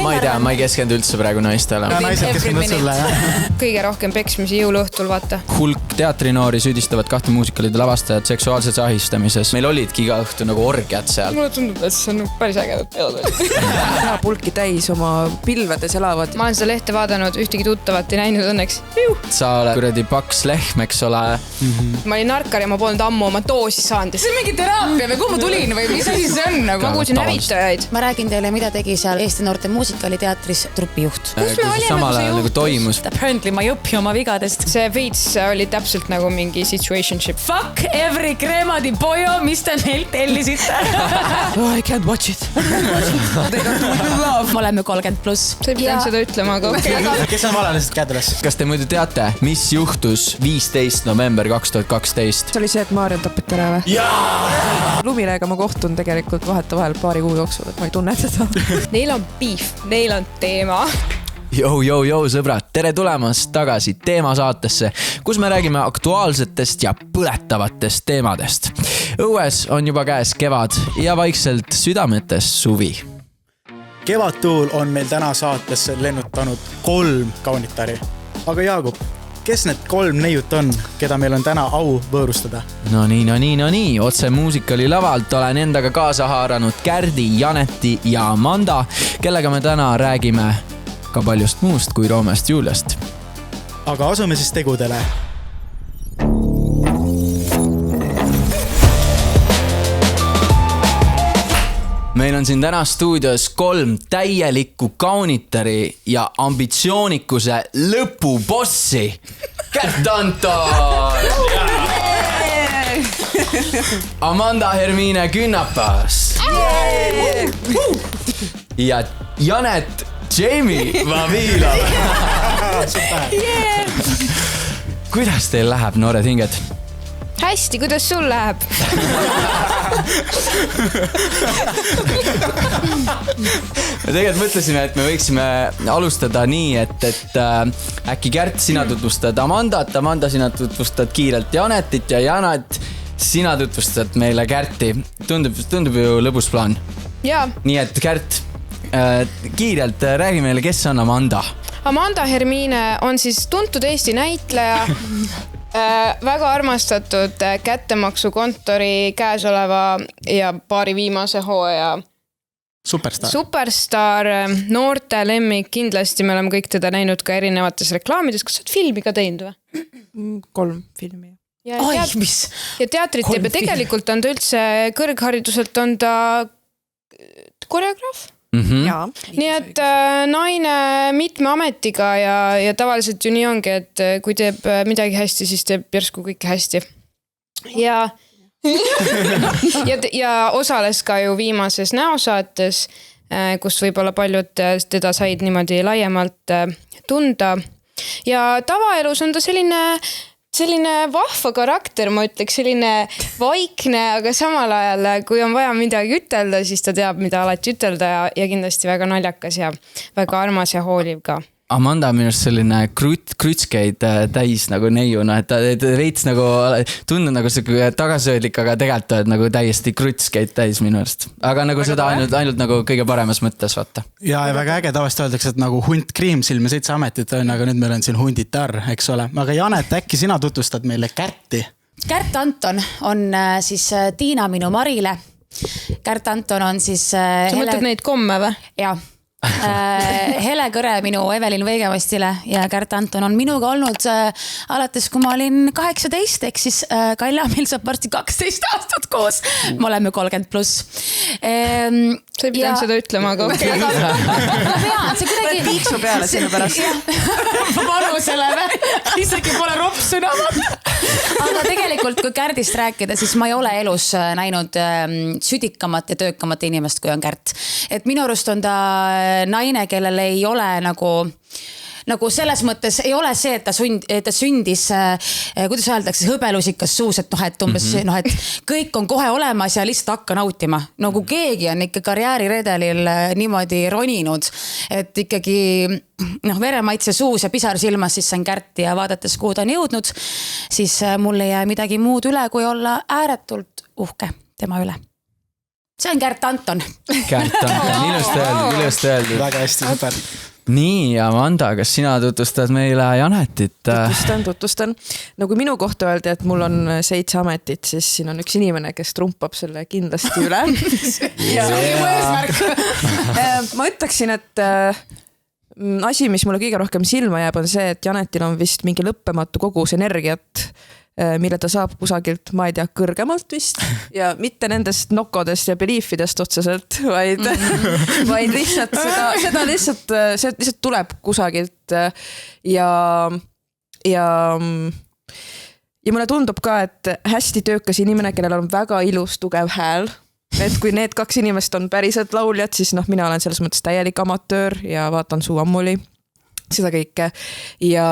Ma ei tea, ma ei keskendu üldse praegu naistele. Ja naised keskenduvad sulle, jah. Kõige rohkem peksmisi jõuluõhtul, vaata. Hulk teatrinoori süüdistavad 2 muusikalide lavastajat seksuaalses ahistamises. Meil olidki iga õhtu nagu orgiad seal. Mulle tundub, et see on päris ägedad peod. Pulki täis oma pilvedes elavad. Ma olen seda lehte vaadanud, ühtegi tuttavat ei näinud õnneks. Sa oled kuradi paks lehm, eks ole. Ma olin narkar ja ma polnud ammu oma doosi saanud. See on mingi teraapia või kuhu ma tulin või mis asi see on? Ma kuulsin hävitajaid. Ma räägin teile, mida tegi seal Eesti Noorte Muusikaliteatris trupijuht. Kus me olime, samal kui see ajal nagu toimus. Apparently ma ei õppi oma vigadest. See veits oli täpselt nagu mingi situationship. Fuck every Kremadi pojo, mis te meilt tellisite. I can't watch it. They don't do it with love. Me oleme 30+. Sa ei pidanud seda ütlema, aga Kes on valalised käed üles? Kas te muidu teate, mis juhtus 15. november 2012? See oli see, et Maarjan tapeti ära või? Lumilega ma kohtun tegelikult vahetevahel paari kuu jooksul, et ma ei tunne seda. neil on beef, neil on teema. Jou, sõbrad, tere tulemast tagasi teemasaatesse, kus me räägime aktuaalsetest ja põletavatest teemadest. Õues on juba käes kevad ja vaikselt südametes suvi. Kevadtuul on meil täna saatesse lennutanud 3 kaunitari. Aga Jaagup, kes need 3 neiut on, keda meil on täna au võõrustada? No nii. Otse muusikali lavalt olen endaga kaasa haaranud Kärdi, Janeti ja Amanda, kellega me täna räägime ka paljust muust kui Roomest Juliast. Aga asume siis tegudele. Meil on siin täna stuudios 3 täielikku kaunitari ja ambitsioonikuse lõpubossi. Kärt Anton! Amanda Hermine Künnapas! Ja Janet Jamie Vavilov! Kuidas teil läheb, noored hinged? Hästi, kuidas sul läheb? Me tegelikult mõtlesime, et me võiksime alustada nii, et äkki Kärt, sina tutvustad Amandat, Amanda, sina tutvustad kiirelt Janetit ja Janet, sina tutvustad meile Kärti. Tundub ju lõbus plaan. Jaa. Nii et Kärt, kiirelt räägi meile, kes on Amanda? Amanda Hermine on siis tuntud Eesti näitleja, väga armastatud kättemaksukontori käesoleva ja paari viimase hooaja Superstar, noorte lemmik, kindlasti me oleme kõik teda näinud ka erinevates reklaamides. Kas sa oled filmi ka teinud või? 3 filmi. Mis? Ja teatrit teeb ja tegelikult on ta üldse kõrghariduselt on ta koreograaf. Nii et naine mitme ametiga ja tavaliselt ju nii ongi, et kui teeb midagi hästi, siis teeb järsku kõike hästi. Ja osales ka ju viimases näosaates, kus võib-olla paljud teda said niimoodi laiemalt tunda. Ja tavaelus on ta selline vahva karakter, ma ütleks, selline vaikne, aga samal ajal, kui on vaja midagi ütelda, siis ta teab, mida alati ütelda ja kindlasti väga naljakas ja väga armas ja hooliv ka. Amanda on minust selline krutskeid täis nagu neiuna, et ta veits nagu tundnud nagu see tagasöödlik, aga tegelikult oled nagu täiesti krutskeid täis minust. Aga nagu väga seda ainult nagu kõige paremas mõttes, vaata. Ja väga äge, tavaliselt öeldakse, et nagu hunt kriimsilm ja 7 ametit on, aga nüüd meil on siin hunditar, eks ole. Aga Janet, äkki sina tutvustad meile Kärti? Kärt Anton on siis Tiina minu Marile. Kärt Anton on siis... Sa mõtled neid komme või? Jaa. Hele Kõre minu Evelin Veegemastile ja Kärt Anton on minuga olnud alates, kui ma olin 18, ehk siis Kalja meil saab varsti 12 aastat koos. Me oleme 30+. Sa ei pidanud seda ütlema, aga okei. Ma pean, see kuidagi... Tiiksu peale sinu pärast. Vanusele või? Isegi pole ropsõna. Aga tegelikult, kui Kärdist rääkida, siis ma ei ole elus näinud südikamat ja töökamat inimest, kui on Kärt. Et minu arust on ta naine, kellel ei ole nagu selles mõttes ei ole see, et ta sündis, kuidas öeldakse, hõbelusikas suus, et umbes, et kõik on kohe olemas ja lihtsalt hakka nautima. Nagu keegi on ikka karjääriredelil niimoodi roninud, et ikkagi veremaitse suus ja pisar silmas, siis sain Kärti ja vaadates, kuhu ta on jõudnud, siis mul ei jää midagi muud üle, kui olla ääretult uhke tema üle. see on Kärt Anton. Kärt Anton, ilusti öeldud. Väga hästi, super. Nii, Amanda, kas sina tutvustad meile Janetit? Tutvustan. No kui minu kohta öeldi, et mul on 7 ametit, siis siin on üks inimene, kes trumpab selle kindlasti üle. Ma ütleksin, et asi, mis mulle kõige rohkem silma jääb, on see, et Janetil on vist mingi lõppematu kogus energiat, mille ta saab kusagilt, ma ei tea, kõrgemalt vist ja mitte nendest nokodest ja beliefidest otseselt, vaid lihtsalt seda lihtsalt tuleb kusagilt ja mulle tundub ka, et hästi töökas inimene, kellel on väga ilus, tugev hääl, et kui need 2 inimest on päriselt lauljad, siis mina olen selles mõttes täielik amatöör ja vaatan suu ammuli seda kõike ja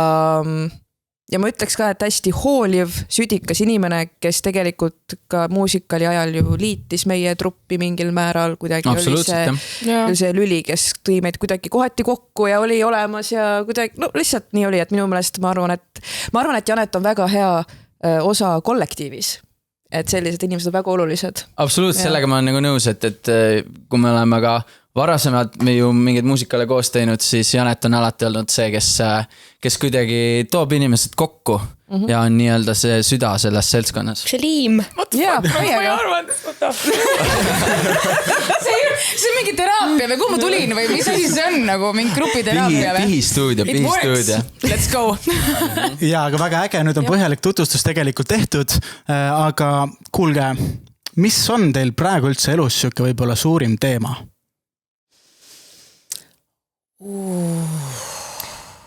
ma ütleks ka, et hästi hooliv, südikas inimene, kes tegelikult ka muusikali ajal ju liitis meie truppi mingil määral, kuidagi oli see lüli, kes tõi meid kuidagi kohati kokku ja oli olemas ja kuidagi, lihtsalt nii oli, et minu meelest ma arvan, et Janet on väga hea osa kollektiivis. Et sellised inimesed on väga olulised. Absoluutselt, sellega ma olen nagu nõus, et kui me oleme ka varasemad me ju mingid muusikale koos teinud, siis Janet on alati olnud see, kes kuidagi toob inimesed kokku ja on nii-öelda see süda selles seltskonnas. See liim. Jaa, ma arvan, see on mingi teraapia või kuhu ma tulin või mis asi see on nagu mingi grupiteraapia või? Pihistuudio. Let's go. Jaa, aga väga äge, nüüd on põhjalik tutvustus tegelikult tehtud, aga kuulge, mis on teil praegu üldse elus siuke võib-olla suurim teema?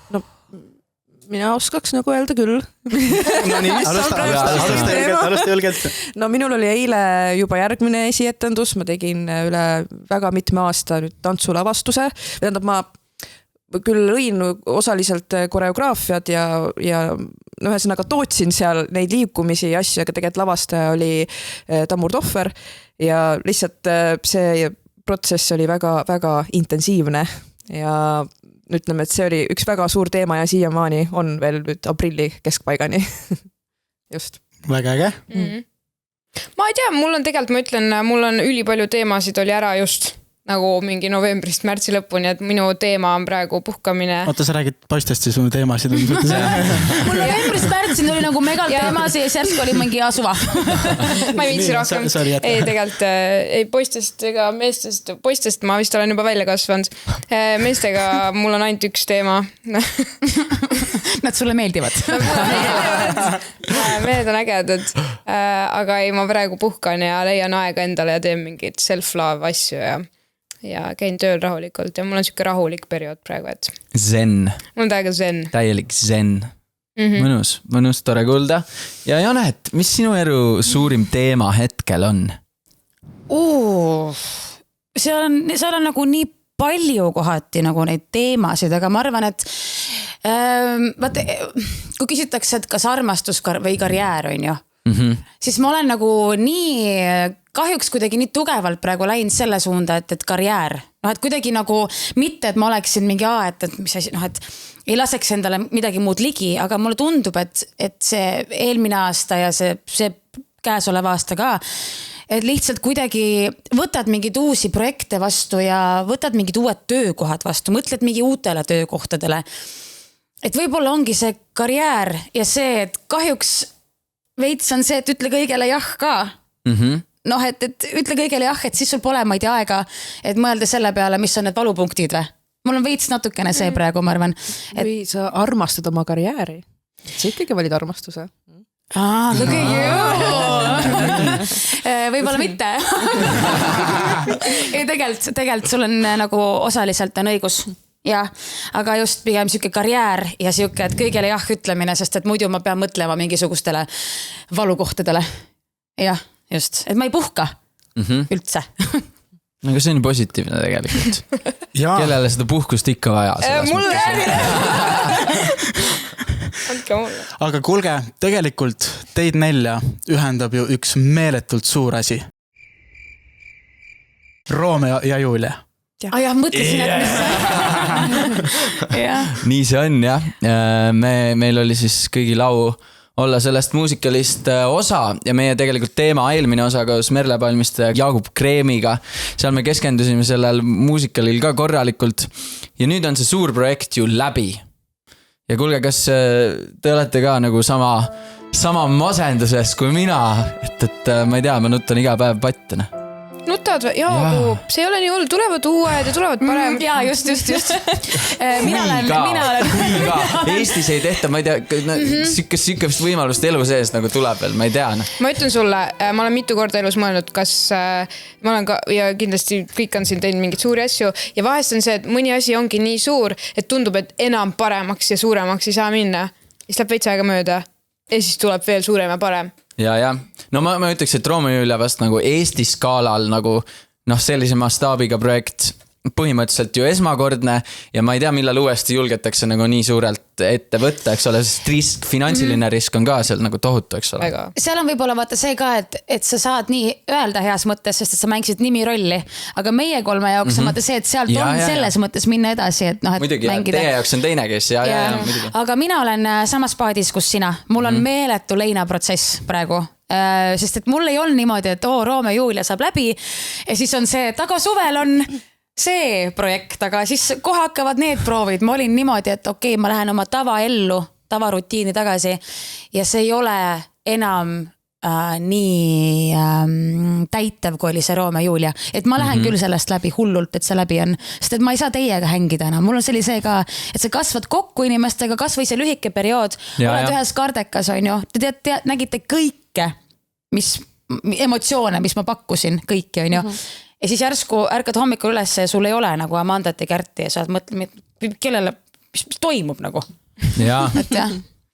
No mina oskaks nagu öelda küll. No nii, alusta julgelt. No minul oli eile juba järgmine esietendus, ma tegin üle väga mitme aasta nüüd tantsulavastuse. Tähendab, ma küll lõin osaliselt koreograafiad ja ühesõnaga tootsin seal neid liikumisi ja asju, aga tegelikult lavastaja oli Tamur Tohver ja lihtsalt see protsess oli väga intensiivne. Ja ütleme, et see oli üks väga suur teema ja siiamaani on veel nüüd aprilli keskpaigani. Just. Väga äge. Ma ei tea, mul on ülipalju teemasid oli ära just nagu mingi novembrist märtsi lõpuni, et minu teema on praegu puhkamine. Oota, sa räägid poistest siis mu teemasid. Mul novembrist märtsin oli nagu megal teemasid ja särsk oli mingi asuva. Ma ei viitsi rohkem. Ei, tegelikult ei poistest ega meestest. Poistest ma vist olen juba välja kasvanud. Meestega mul on ainult üks teema. Nad sulle meeldivad. Mehed on ägedad. Aga ei, ma praegu puhkan ja leian aega endale ja teen mingid self-love asju ja käin tööl rahulikult ja mul on siuke rahulik periood praegu, et zen. Mul on täiega zen. Täielik zen. Mõnus, tore kuulda. Ja Janet, mis sinu elu suurim teema hetkel on? Seal on nagu nii palju kohati nagu neid teemasid, aga ma arvan, et kui küsitakse, et kas armastus või karjäär on ju, siis ma olen nagu nii kahjuks kuidagi nii tugevalt praegu läinud selle suunda, et karjäär. Et kuidagi nagu mitte, et ma oleksin mingi et mis asi, et ei laseks endale midagi muud ligi, aga mulle tundub, et see eelmine aasta ja see käesoleva aasta ka, et lihtsalt kuidagi võtad mingid uusi projekte vastu ja võtad mingid uued töökohad vastu, mõtled mingi uutele töökohtadele. Et võib-olla ongi see karjäär ja see, et kahjuks veits on see, et ütle kõigele jah ka. Et ütle kõigele jah, et siis sul pole ma ei tea aega, et mõelda selle peale, mis on need valupunktid või. Mul on veits natukene see praegu, ma arvan. Või sa armastad oma karjääri. Sa ikkagi valid armastuse. Look at you! Võib-olla mitte. Ei, tegelikult sul on nagu osaliselt on õigus. Jah, aga just pigem siuke karjäär ja siuke, et kõigele jah ütlemine, sest et muidu ma pean mõtlema mingisugustele valukohtadele. Jah, just, et ma ei puhka üldse. Aga see on positiivne tegelikult. Kellele seda puhkust ikka vaja? Mulle Aga kuulge, tegelikult teid nelja ühendab ju üks meeletult suur asi. Romeo ja Julia. Jah, mõtlesin, et Nii see on, jah. Meil oli siis kõigi lau olla sellest muusikalist osa ja meie tegelikult teema eelmine osa koos Merle Palmiste ja Jaagup Kreemiga. Seal me keskendusime sellel muusikalil ka korralikult ja nüüd on see suur projekt ju läbi. Ja kuulge, kas te olete ka nagu sama masenduses kui mina, et ma ei tea, ma nutan iga päev pattena. Nutad või? Jaagup, see ei ole nii hull, tulevad uued ja tulevad parem. Jaa, just. Mina olen. Kui ka. Eestis ei tehta, ma ei tea, sükest võimalust elu sees nagu tuleb veel, ma ei tea. Ma ütlen sulle, ma olen mitu korda elus mõelnud, kas ma olen ka, ja kindlasti kõik on siin teinud mingid suuri asju ja vahest on see, et mõni asi ongi nii suur, et tundub, et enam paremaks ja suuremaks ei saa minna. Siis läheb veits aega mööda ja siis tuleb veel suurem ja parem. Ja. No ma ütleks, et Romeo ja Julia vast nagu Eesti skaalal nagu sellise mastaabiga projekt põhimõtteliselt ju esmakordne ja ma ei tea, millal uuesti julgetakse nagu nii suurelt ette võtta, eks ole, sest risk, finantsiline risk on ka seal nagu tohutu, eks ole. Seal on võib-olla vaata see ka, et sa saad nii öelda heas mõttes, sest et sa mängisid nimi rolli, aga meie kolme jaoks on vaata see, et sealt on selles mõttes minna edasi, et et muidugi, mängida. Teie jaoks on teine kes, muidugi. Aga mina olen samas paadis, kus sina. Mul on meeletu leinaprotsess praegu. Sest et mul ei olnud niimoodi, et Romeo ja Julia saab läbi ja siis on see, et aga suvel on see projekt, aga siis kohe hakkavad need proovid. Ma olin niimoodi, et okei, ma lähen oma tavaellu, tavarutiini tagasi ja see ei ole enam nii täitev, kui oli see Romeo ja Julia. Et ma lähen küll sellest läbi hullult, et see läbi on. Sest et ma ei saa teiega hängida enam. Mul on sellise ka, et sa kasvad kokku inimestega, kas või see lühike periood. Oled ühes kardekas, on ju. Te nägite kõike, mis emotsioone, mis ma pakkusin, kõiki, on ju. Ja siis järsku ärkad hommikul üles ja sul ei ole nagu Amandat ja Kärti ja sa mõtled, kellele, mis toimub nagu. Et jah,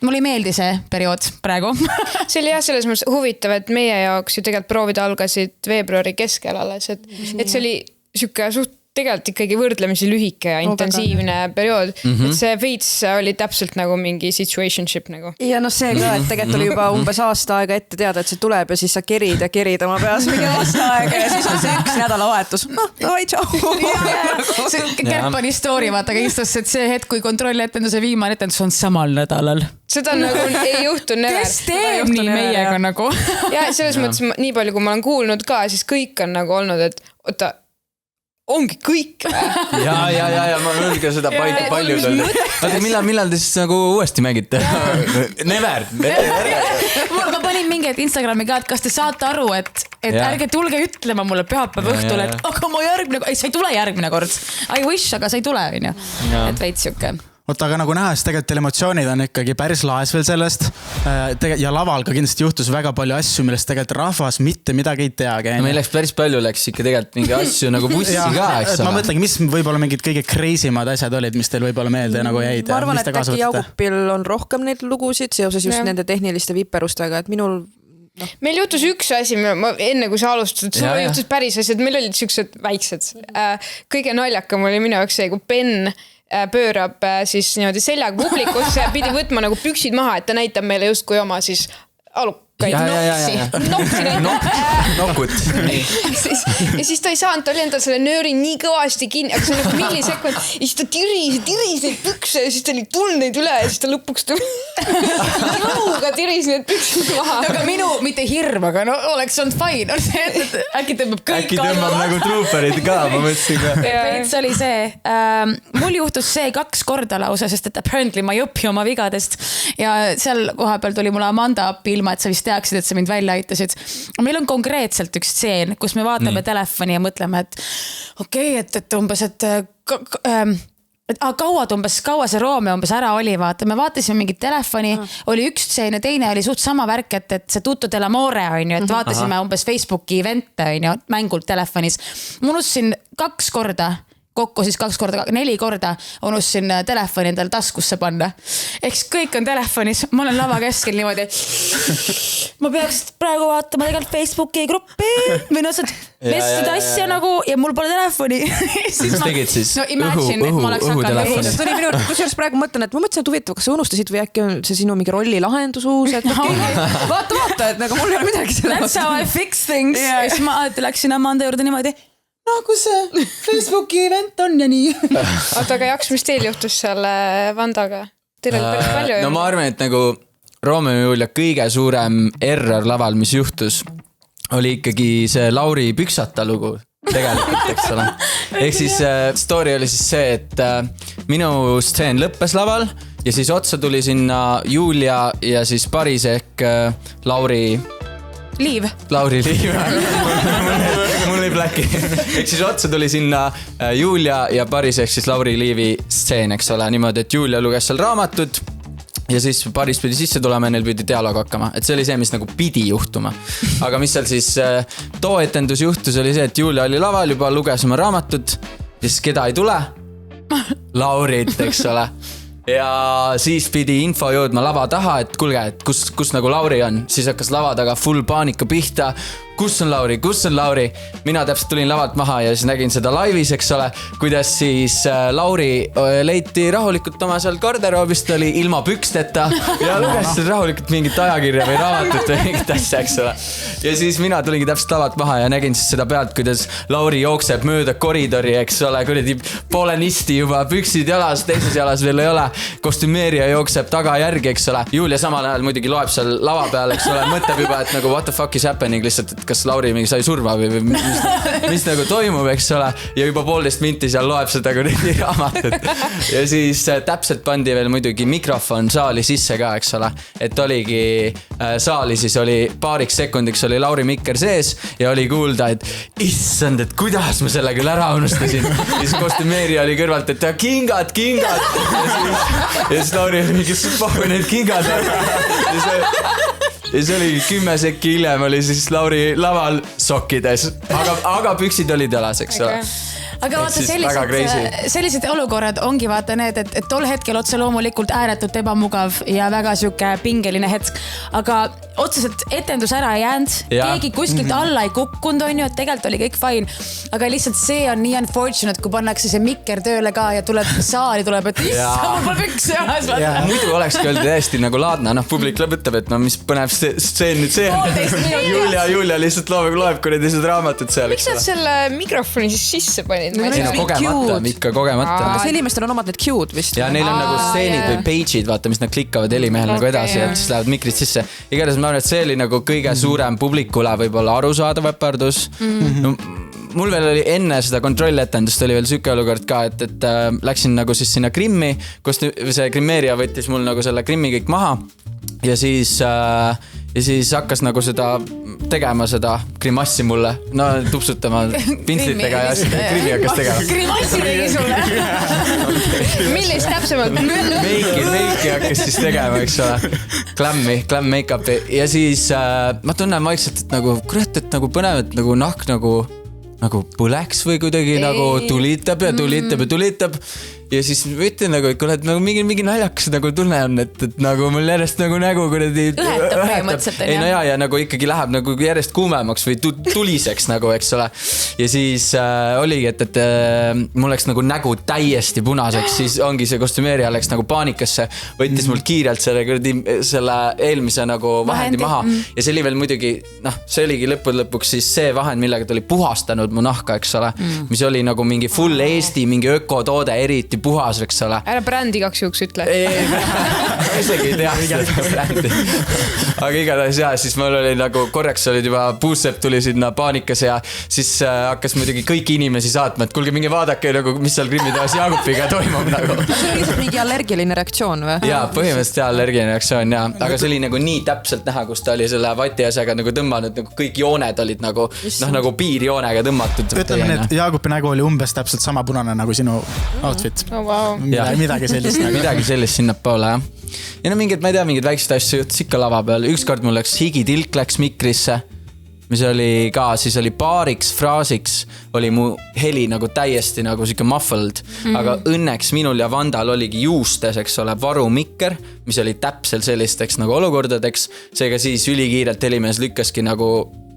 mul ei meeldi see periood praegu. See oli jah selles mõttes huvitav, et meie jaoks ju tegelikult proovid algasid veebruari keskel alles, et see oli siuke suht tegelikult ikkagi võrdlemisi lühike ja intensiivne periood, et see veits oli täpselt nagu mingi situationship nagu. Ja see ka, et tegelikult oli juba umbes aasta aega ette teada, et see tuleb ja siis sa kerid oma peas mingi aasta aega ja siis on see üks nädalavahetus. Davai, tšau. Kärt pani story, vaata, aga istus, et see hetk, kui kontrolletenduse viimane etendus on samal nädalal. Seda nagu ei juhtu never. Kes teeb nii meiega nagu? Ja selles mõttes nii palju, kui ma olen kuulnud ka, siis kõik on nagu olnud, et oota, ongi kõik. Ja, ma olen ka seda paljud olnud. Vaata, millal te siis nagu uuesti mängite? Never. Ma panin mingi Instagrami ka, et kas te saate aru, et ärge tulge ütlema mulle pühapäeva õhtul, et aga ma sa ei tule järgmine kord. I wish, aga sa ei tule, on ju. Et veits siuke. Oota, aga nagu näha, siis tegelikult emotsioonid on ikkagi päris laes veel sellest ja laval ka kindlasti juhtus väga palju asju, millest tegelikult rahvas mitte midagi ei teagi. Meil läks päris palju, läks ikka tegelikult mingi asju nagu bussi ka, eks ole. Ma mõtlengi, mis võib-olla mingid kõige crazy'mad asjad olid, mis teil võib-olla meelde nagu jäid. Ma arvan, et äkki Jaagupil on rohkem neid lugusid seoses just nende tehniliste viperustega, et minul Meil juhtus üks asi, enne kui sa alustasid, sul juhtus päris asjad, meil olid siuksed väiksed. Kõige naljakam oli minu jaoks see, kui Ben pöörab siis niimoodi seljaga publikusse ja pidi võtma nagu püksid maha, et ta näitab meile justkui oma siis alukaid nokut. Ja siis ta ei saanud, ta oli endal selle nööri nii kõvasti kinni, aga see on nagu millisekund ja siis ta tiris neid pükse ja siis ta oli tulnud neid üle ja siis ta lõpuks jõuga tiris neid püksid maha. Aga minu, mitte hirm, aga oleks olnud fine. Äkki tõmbab kõik. Äkki tõmbab nagu trooperid ka, ma mõtlesin ka. Veits oli see. Mul juhtus see 2 korda lause, sest et apparently ma ei õpi oma vigadest ja seal koha peal tuli mulle Amanda appi ilma, et sa vist teaksid, et sa mind välja aitasid. Meil on konkreetselt üks stseen, kus me vaatame telefoni ja mõtleme, et okei, et umbes, et kaua see Romeo umbes ära oli, vaata. Me vaatasime mingit telefoni, oli üks stseen ja teine oli suht sama värk, et see Tutto del Amore, on ju, et vaatasime umbes Facebooki evente, on ju, mängult telefonis. Ma unustasin 2 korda kokku siis 2 korda, 4 korda unustasin telefoni endale taskusse panna. Eks kõik on telefonis, ma olen lava keskel niimoodi, ma peaks praegu vaatama tegelikult Facebooki gruppi või seda asja nagu ja mul pole telefoni. Mis tegid siis? No imagine, et ma oleks hakanud. Tuli minu kusjuures praegu mõtlen, et ma mõtlesin, et huvitav, kas sa unustasid või äkki on see sinu mingi rolli lahendus uus, et vaata, et nagu mul ei ole midagi selle. That's how I fix things. Ja siis ma läksin Amanda juurde niimoodi, no kus see Facebooki event on ja nii. Oota, aga Jaks, mis teil juhtus seal Vandaga? Teil oli päris palju. No ma arvan, et nagu Romeo ja Julia kõige suurem error laval, mis juhtus, oli ikkagi see Lauri Püksata lugu tegelikult, eks ole. Ehk siis story oli siis see, et minu stseen lõppes laval ja siis otsa tuli sinna Julia ja siis Paris ehk Lauri Liiv. Mul oli pläki. Ehk siis otsa tuli sinna Julia ja Paris ehk siis Lauri Liivi stseen, eks ole. Niimoodi, et Julia luges seal raamatut ja siis Paris pidi sisse tulema ja neil pidi dialoog hakkama. Et see oli see, mis nagu pidi juhtuma. Aga mis seal siis too etendus juhtus oli see, et Julia oli laval, juba luges oma raamatut ja siis keda ei tule? Laurit, eks ole. Ja siis pidi info jõudma lava taha, et kuulge, et kus nagu Lauri on. Siis hakkas lava taga full paanika pihta. Kus on Lauri? Mina täpselt tulin lavalt maha ja siis nägin seda laivis, eks ole, kuidas siis Lauri leiti rahulikult oma seal garderoobist, oli ilma püksteta ja luges rahulikult mingit ajakirja või raamatut või mingit asja, eks ole. Ja siis mina tulingi täpselt lavalt maha ja nägin siis seda pealt, kuidas Lauri jookseb mööda koridori, eks ole, kuradi poolenisti juba püksid jalas, teises jalas veel ei ole, kostümeerija jookseb taga järgi, eks ole. Julia samal ajal muidugi loeb seal lava peal, eks ole, mõtleb juba, et nagu what the fuck is happening lihtsalt, kas Lauri mingi sai surma või mis nagu toimub, eks ole. Ja juba 1,5 minti seal loeb seda kuradi raamatut. Ja siis täpselt pandi veel muidugi mikrofon saali sisse ka, eks ole. Et oligi saali siis oli paariks sekundiks oli Lauri mikker sees ja oli kuulda, et issand, et kuidas ma selle küll ära unustasin. Ja siis kostümeerija oli kõrvalt, et kingad. Ja siis Lauri oli mingi spohu need kingad. Ja see oli 10 sekki hiljem oli siis Lauri laval sokkides, aga püksid olid jalas, eks ole. Aga vaata, sellised olukorrad ongi vaata need, et tol hetkel otse loomulikult ääretult ebamugav ja väga siuke pingeline hetk. Aga otseselt etendus ära ei jäänud, keegi kuskilt alla ei kukkunud, on ju, et tegelikult oli kõik fine. Aga lihtsalt see on nii unfortunate, kui pannakse see mikker tööle ka ja tuleb saali, tuleb, et mul pole pükse jalas. Muidu olekski öeldi täiesti nagu laadna, publik lõpetab, et no mis põnev stseen nüüd see on. Julia lihtsalt loeb kuradi seda raamatut seal. Miks nad selle mikrofoni siis sisse panid? Ikka kogemata. Kas inimestel on omad need cue'd vist? Ja neil on nagu stseenid või page'id, vaata, mis nad klikkavad helimehel nagu edasi ja siis lähevad mikrid sisse. Igatahes ma arvan, et see oli nagu kõige suurem publikule võib-olla arusaadav äpardus. No, mul veel oli enne seda kontrolletendust oli veel süke olukord ka, et läksin nagu siis sinna Grimmi, kus see grimmeerija võttis mul nagu selle Grimmi kõik maha ja siis hakkas nagu seda tegema seda grimassi mulle. No tupsutama pintslitega ja Grimmi hakkas tegema. Grimassi tegi sulle. Millist täpsemalt? Meiki hakkas siis tegema, eks ole. Glam make-upi. Ja siis ma tunnen vaikselt, et nagu kurat, et nagu põnev, et nagu nahk nagu põleks või kuidagi nagu tulitab. Ja siis ütlen nagu, et kuule, et nagu mingi naljakas nagu tunne on, et nagu mul järjest nagu nägu kuradi õhetab põhimõtteliselt. Ei no ja nagu ikkagi läheb nagu järjest kuumemaks või tuliseks nagu, eks ole. Ja siis oligi, et mul läks nagu nägu täiesti punaseks, siis ongi see kostümeerija läks nagu paanikasse, võttis mul kiirelt selle eelmise nagu vahendi maha. Ja see oli veel muidugi, see oligi lõpuks siis see vahend, millega ta oli puhastanud mu nahka, eks ole. Mis oli nagu mingi full Eesti, mingi ökotoode, eriti puhas, eks ole. Ära brändi kaks juhuks ütle. Isegi ei tea seda brändi. Aga igatahes siis mul oli nagu korraks olid juba puusepp tuli sinna paanikas ja siis hakkas muidugi kõiki inimesi saatma, et kuulge mingi vaadake nagu, mis seal Grimmi taas Jaagupiga toimub nagu. See oli mingi allergiline reaktsioon või? Jaa, põhimõtteliselt allergiline reaktsioon, jaa. Aga see oli nagu nii täpselt näha, kus ta oli selle vati asjaga nagu tõmmanud, nagu kõik jooned olid nagu, nagu piirjoonega tõmmatud. Ütleme, et Jaagupi nägu oli umbes täpselt sama punane nagu sinu outfit. Oh, wow. Midagi sellist nagu. Midagi sellist sinna poole, jah. Ja no mingid, ma ei tea, mingid väiksed asju juhtus ikka lava peal. Ükskord mul läks higitilk läks mikrisse, mis oli ka, siis oli paariks fraasiks, oli mu heli nagu täiesti nagu siuke muffled. Aga õnneks minul ja Vandal oligi juustes, eks ole, varumikker, mis oli täpselt sellisteks nagu olukordadeks. Seega siis ülikiirelt helimees lükkaski nagu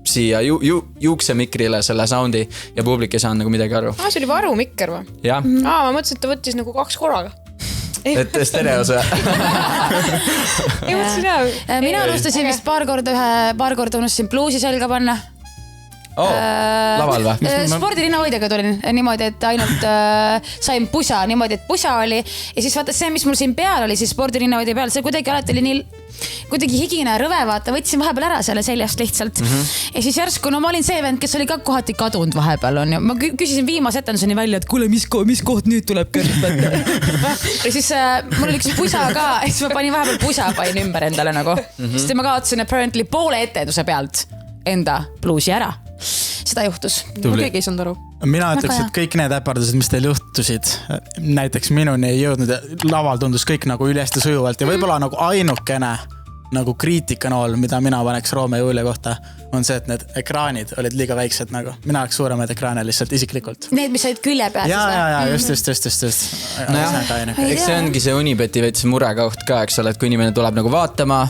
siia juuksemikrile selle soundi ja publik ei saanud nagu midagi aru. See oli varumikker või? Jah. Ma mõtlesin, et ta võttis nagu 2 korraga. Et stereos või? Ei mõtlesin jah. Mina unustasin vist paar korda unustasin bluusi selga panna. laval või? Spordirinnahoidjaga tulin niimoodi, et ainult sain pusa niimoodi, et pusa oli ja siis vaata see, mis mul siin peal oli, siis spordirinnahoidja peal, see kuidagi alati oli nii kuidagi higine ja rõve, vaata, võtsin vahepeal ära selle seljast lihtsalt. Ja siis järsku, no ma olin see vend, kes oli ka kohati kadunud vahepeal, on ju. Ma küsisin viimase etenduseni välja, et kuule, mis koht nüüd tuleb kõrvata. Ja siis mul oli üks pusa ka, ja siis ma panin vahepeal pusa panin ümber endale nagu. Sest ma kaotasin apparently poole etenduse pealt enda bluusi ära. Seda juhtus. Keegi ei saanud aru. Mina ütleks, et kõik need äpardused, mis teil juhtusid, näiteks minuni ei jõudnud, laval tundus kõik nagu ülesti sujuvalt ja võib-olla nagu ainukene nagu kriitikanool, mida mina paneks Roome ja Julia kohta, on see, et need ekraanid olid liiga väiksed nagu. Mina oleks suuremaid ekraane lihtsalt isiklikult. Need, mis olid külje peal. Ja, just. No eks see ongi see Unibeti veits murekoht ka, eks ole, et kui inimene tuleb nagu vaatama,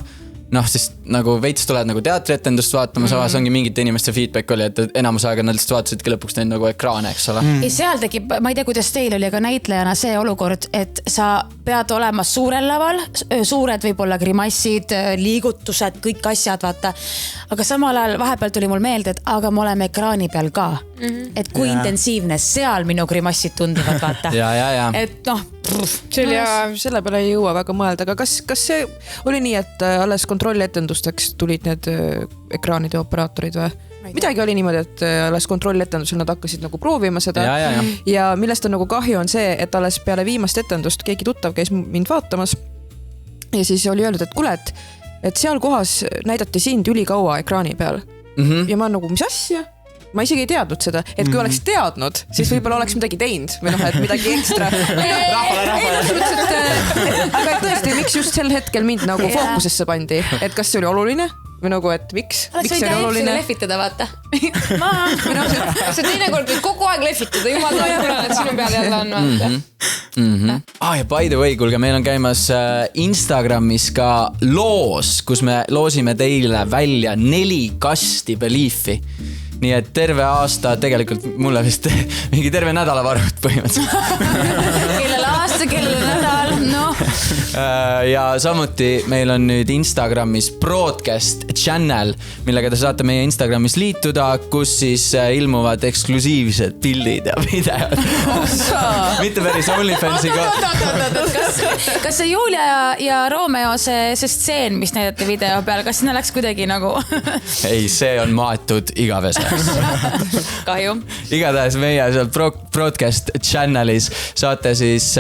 siis nagu veits tuled nagu teatrietendust vaatama, samas ongi mingite inimeste feedback oli, et enamus aega nad lihtsalt vaatasidki lõpuks neid nagu ekraane, eks ole. Ja seal tekib, ma ei tea, kuidas teil oli, aga näitlejana see olukord, et sa pead olema suurel laval, suured võib-olla grimassid, liigutused, kõik asjad, vaata. Aga samal ajal vahepeal tuli mul meelde, et aga me oleme ekraani peal ka. Et kui intensiivne seal minu grimassid tunduvad, vaata. Ja. Et selle peale ei jõua väga mõelda, aga kas see oli nii, et alles kontrolletendusteks tulid need ekraanide operaatorid või? Midagi oli niimoodi, et alles kontrolletendusel nad hakkasid nagu proovima seda ja millest on nagu kahju on see, et alles peale viimast etendust keegi tuttav käis mind vaatamas ja siis oli öeldud, et kuule, et seal kohas näidati sind ülikaua ekraani peal ja ma nagu, mis asja? Ma isegi ei teadnud seda, et kui oleks teadnud, siis võib-olla oleks midagi teinud või et midagi ekstra. Aga tõesti, miks just sel hetkel mind nagu fookusesse pandi, et kas see oli oluline või nagu, et miks see oli oluline? Lehvitada, vaata. See teinekord võib kogu aeg lehvitada, jumal taimule, et sinu peal jälle on, vaata. Ja by the way, kuulge, meil on käimas Instagramis ka loos, kus me loosime teile välja 4 kasti Beliefi. Nii et terve aasta, tegelikult mulle vist mingi terve nädalavarud põhimõtteliselt. Kellele aasta, kellele nädal, noh. Ja samuti meil on nüüd Instagramis broadcast channel, millega te saate meie Instagramis liituda, kus siis ilmuvad eksklusiivsed pildid ja videod. Mitte päris OnlyFansiga. Kas see Julia ja Romeo, see stseen, mis näidati video peal, kas sinna läks kuidagi nagu? Ei, see on maetud igavese. Kahju. Igatahes meie seal broadcast channelis saate siis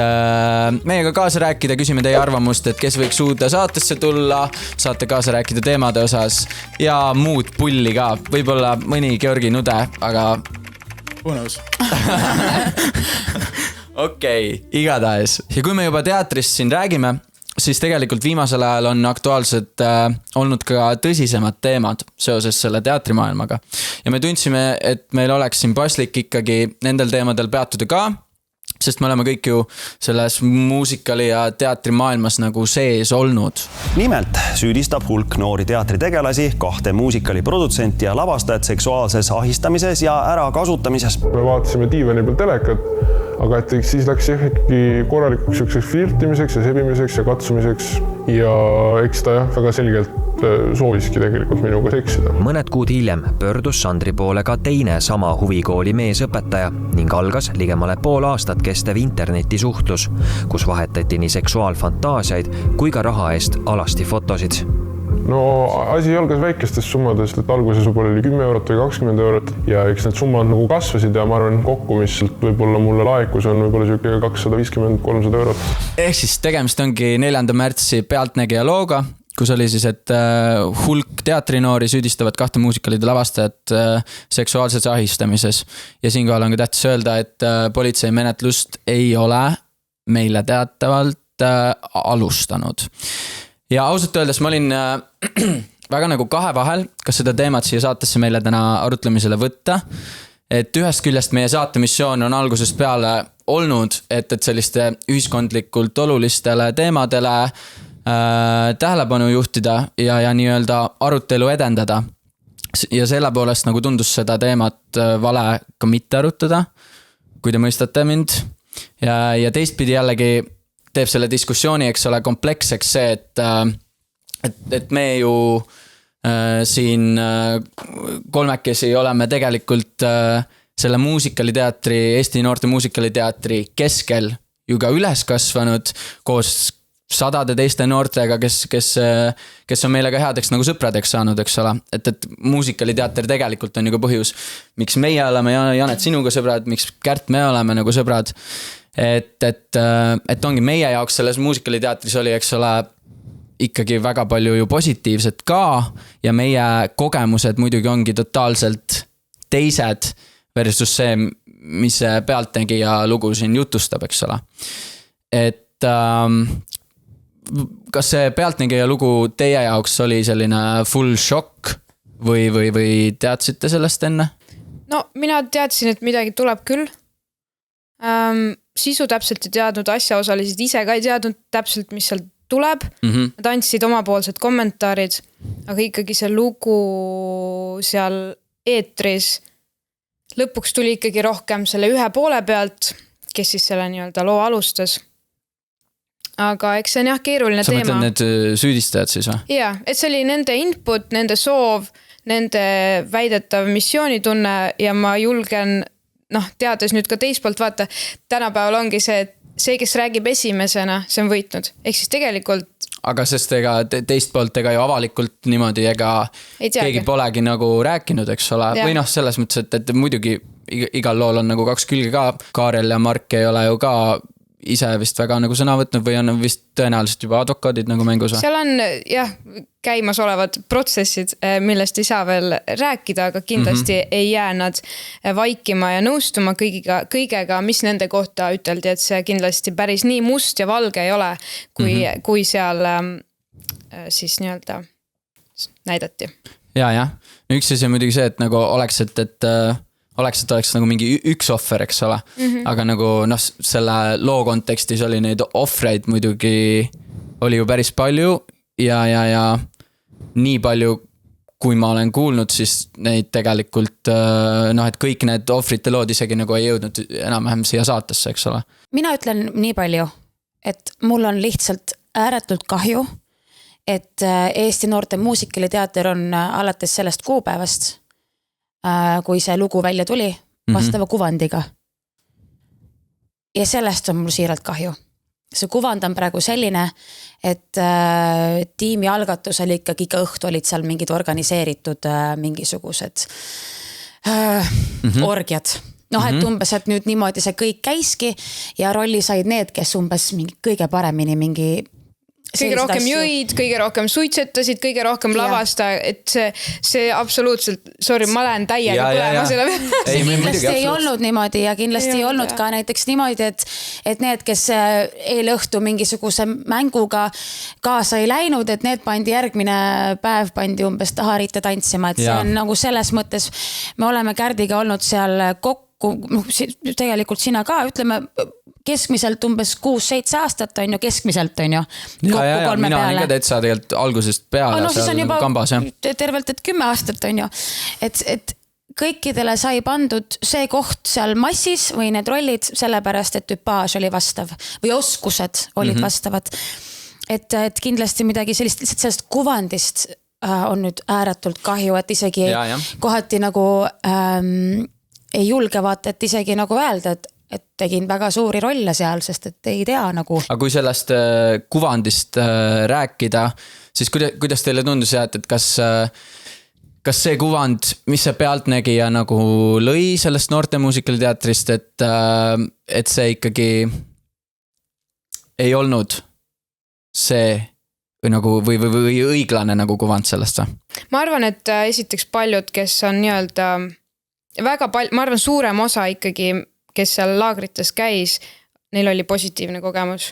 meiega kaasa rääkida, küsime teie arvamust, et kes võiks uude saatesse tulla, saate kaasa rääkida teemade osas ja muud pulli ka. Võib-olla mõni Georgi nude, aga... Unus. Okei, igatahes. Ja kui me juba teatrist siin räägime, siis tegelikult viimasel ajal on aktuaalsed olnud ka tõsisemad teemad seoses selle teatrimaailmaga. Ja me tundsime, et meil oleks siin paslik ikkagi nendel teemadel peatuda ka, sest me oleme kõik ju selles muusikali ja teatrimaailmas nagu sees olnud. Nimelt süüdistab hulk noori teatritegelasi, 2 muusikali produtsenti ja lavastajat seksuaalses ahistamises ja ärakasutamises. Me vaatasime diivani peal telekat, aga et siis läks ikkagi korralikuks flirtimiseks ja sebimiseks ja katsumiseks ja eks ta väga selgelt sooviski tegelikult minuga seksida. Mõned kuud hiljem pöördus Sandri poole ka teine sama huvikooli meesõpetaja ning algas ligemale pool aastat kestev internetisuhtlus, kus vahetati nii seksuaalfantaasiaid kui ka raha eest alasti fotosid. No asi algas väikestest summadest, et alguses võib-olla oli 10 eurot või 20 eurot ja eks need summad nagu kasvasid ja ma arvan, kokku, mis võib-olla mulle laekus on võib-olla 250-300 eurot. Ehk siis tegemist ongi 4. märtsi Pealtnägija looga, kus oli siis, et hulk teatrinoori süüdistavad 2 muusikalide lavastajat seksuaalses ahistamises. Ja siinkohal on ka tähtis öelda, et politsei menetlust ei ole meile teatavalt alustanud. Ja ausalt öeldes ma olin väga nagu 2 vahel, kas seda teemat siia saatesse meile täna arutlemisele võtta. Et ühest küljest meie saatemissioon on algusest peale olnud, et selliste ühiskondlikult olulistele teemadele tähelepanu juhtida ja nii-öelda arutelu edendada. Ja selle poolest nagu tundus seda teemat vale ka mitte arutada, kui te mõistate mind. Ja teistpidi jällegi teeb selle diskussiooni, eks ole, kompleksseks see, et me ju siin kolmekesi oleme tegelikult selle muusikaliteatri, Eesti noorte muusikaliteatri keskel ju ka üles kasvanud koos sadade teiste noortega, kes on meile ka headeks nagu sõpradeks saanud, eks ole. Et muusikaliteater tegelikult on ju ka põhjus, miks meie oleme Janet sinuga sõbrad, miks Kärt me oleme nagu sõbrad. Et ongi meie jaoks selles muusikaliteatris oli, eks ole, ikkagi väga palju ju positiivset ka ja meie kogemused muidugi ongi totaalselt teised versus see, mis see Pealtnägija lugu siin jutustab, eks ole. Et kas see Pealtnägija lugu teie jaoks oli selline full shock või teadsite sellest enne? No mina teadsin, et midagi tuleb küll. Sisu täpselt ei teadnud, asjaosalised ise ka ei teadnud täpselt, mis seal tuleb. Nad andsid omapoolsed kommentaarid, aga ikkagi see lugu seal eetris lõpuks tuli ikkagi rohkem selle ühe poole pealt, kes siis selle nii-öelda loo alustas. Aga eks see on jah keeruline teema. Sa mõtled need süüdistajad siis või? Jaa, et see oli nende input, nende soov, nende väidetav missioonitunne ja ma julgen, teades nüüd ka teist poolt vaata, tänapäeval ongi see, et see, kes räägib esimesena, see on võitnud. Ehk siis tegelikult... Aga sest ega teist poolt ega ju avalikult niimoodi ega keegi polegi nagu rääkinud, eks ole. Ja. Või selles mõttes, et muidugi igal lool on nagu kaks külge ka. Kaarel ja Mark ei ole ju ka ise vist väga nagu sõna võtnud või on vist tõenäoliselt juba advokaadid nagu mängus? Seal on jah, käimas olevad protsessid, millest ei saa veel rääkida, aga kindlasti ei jää nad vaikima ja nõustuma kõigega, mis nende kohta üteldi, et see kindlasti päris nii must ja valge ei ole, kui seal siis nii-öelda näidati. Ja. Üks asi on muidugi see, et nagu oleks, et oleks nagu mingi üks ohver, eks ole. Aga nagu selle loo kontekstis oli neid ohvreid muidugi oli ju päris palju ja nii palju, kui ma olen kuulnud, siis neid tegelikult, et kõik need ohvrite lood isegi nagu ei jõudnud enam-vähem siia saatesse, eks ole. Mina ütlen nii palju, et mul on lihtsalt ääretult kahju, et Eesti noorte muusikaliteater on alates sellest kuupäevast, kui see lugu välja tuli vastava kuvandiga. Ja sellest on mul siiralt kahju. See kuvand on praegu selline, et tiimi algatusel ikkagi iga õhtu olid seal mingid organiseeritud mingisugused orgiad. Et umbes, et nüüd niimoodi see kõik käiski ja rolli said need, kes umbes kõige paremini mingi kõige rohkem jõid, kõige rohkem suitsetasid, kõige rohkem lavasta, et see absoluutselt, sorry, ma lähen täiega põlema selle peale. See kindlasti ei olnud niimoodi ja kindlasti ei olnud ka näiteks niimoodi, et need, kes eelõhtu mingisuguse mänguga kaasa ei läinud, et need pandi järgmine päev pandi umbes tahariite tantsima, et see on nagu selles mõttes, me oleme Kärdiga olnud seal kokku, tegelikult sina ka, ütleme, keskmiselt umbes 6-7 aastat on ju, keskmiselt on ju. Ja, mina olen ikka täitsa tegelikult algusest peale seal juba kambas. Tervelt, et 10 aastat on ju. Et kõikidele sai pandud see koht seal massis või need rollid sellepärast, et tüpaaž oli vastav või oskused olid vastavad. Et kindlasti midagi sellist, lihtsalt sellest kuvandist on nüüd ääretult kahju, et isegi kohati nagu ei julge vaata, et isegi nagu öelda, et tegin väga suuri rolle seal, sest et ei tea nagu. Aga kui sellest kuvandist rääkida, siis kuidas teile tundus, et kas see kuvand, mis see Pealtnägija nagu lõi sellest noorte muusikaliteatrist, et see ikkagi ei olnud see või õiglane nagu kuvand sellest? Ma arvan, et esiteks paljud, kes on nii-öelda ma arvan suurem osa ikkagi, kes seal laagrites käis, neil oli positiivne kogemus.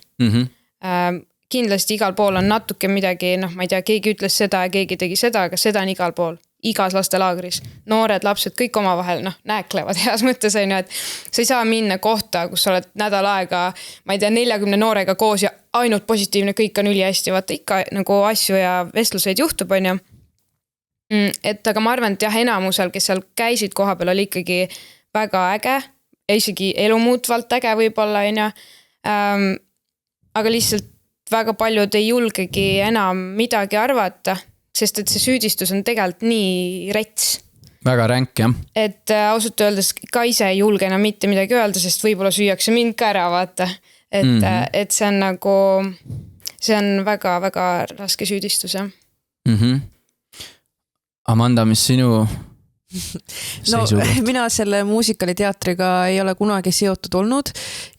Kindlasti igal pool on natuke midagi, ma ei tea, keegi ütles seda ja keegi tegi seda, aga seda on igal pool, igas lastelaagris. Noored lapsed kõik omavahel, nääklevad heas mõttes, et sa ei saa minna kohta, kus sa oled nädal aega, ma ei tea, 40 noorega koos ja ainult positiivne, kõik on üli hästi, vaata ikka nagu asju ja vestluseid juhtub, on ju. Aga ma arvan, et jah, enamusel, kes seal käisid koha peal, oli ikkagi väga äge, isegi elumuutvalt äge võib-olla, on ju. Aga lihtsalt väga paljud ei julgegi enam midagi arvata. sest et see süüdistus on tegelikult nii rets. Väga ränk, jah. Et ausalt öeldes ka ise ei julge enam mitte midagi öelda, sest võib-olla süüakse mind ka ära, vaata. Et see on nagu, see on väga-väga raske süüdistus, jah. Amanda, mis sinu seisukoht? Mina selle muusikaliteatriga ei ole kunagi seotud olnud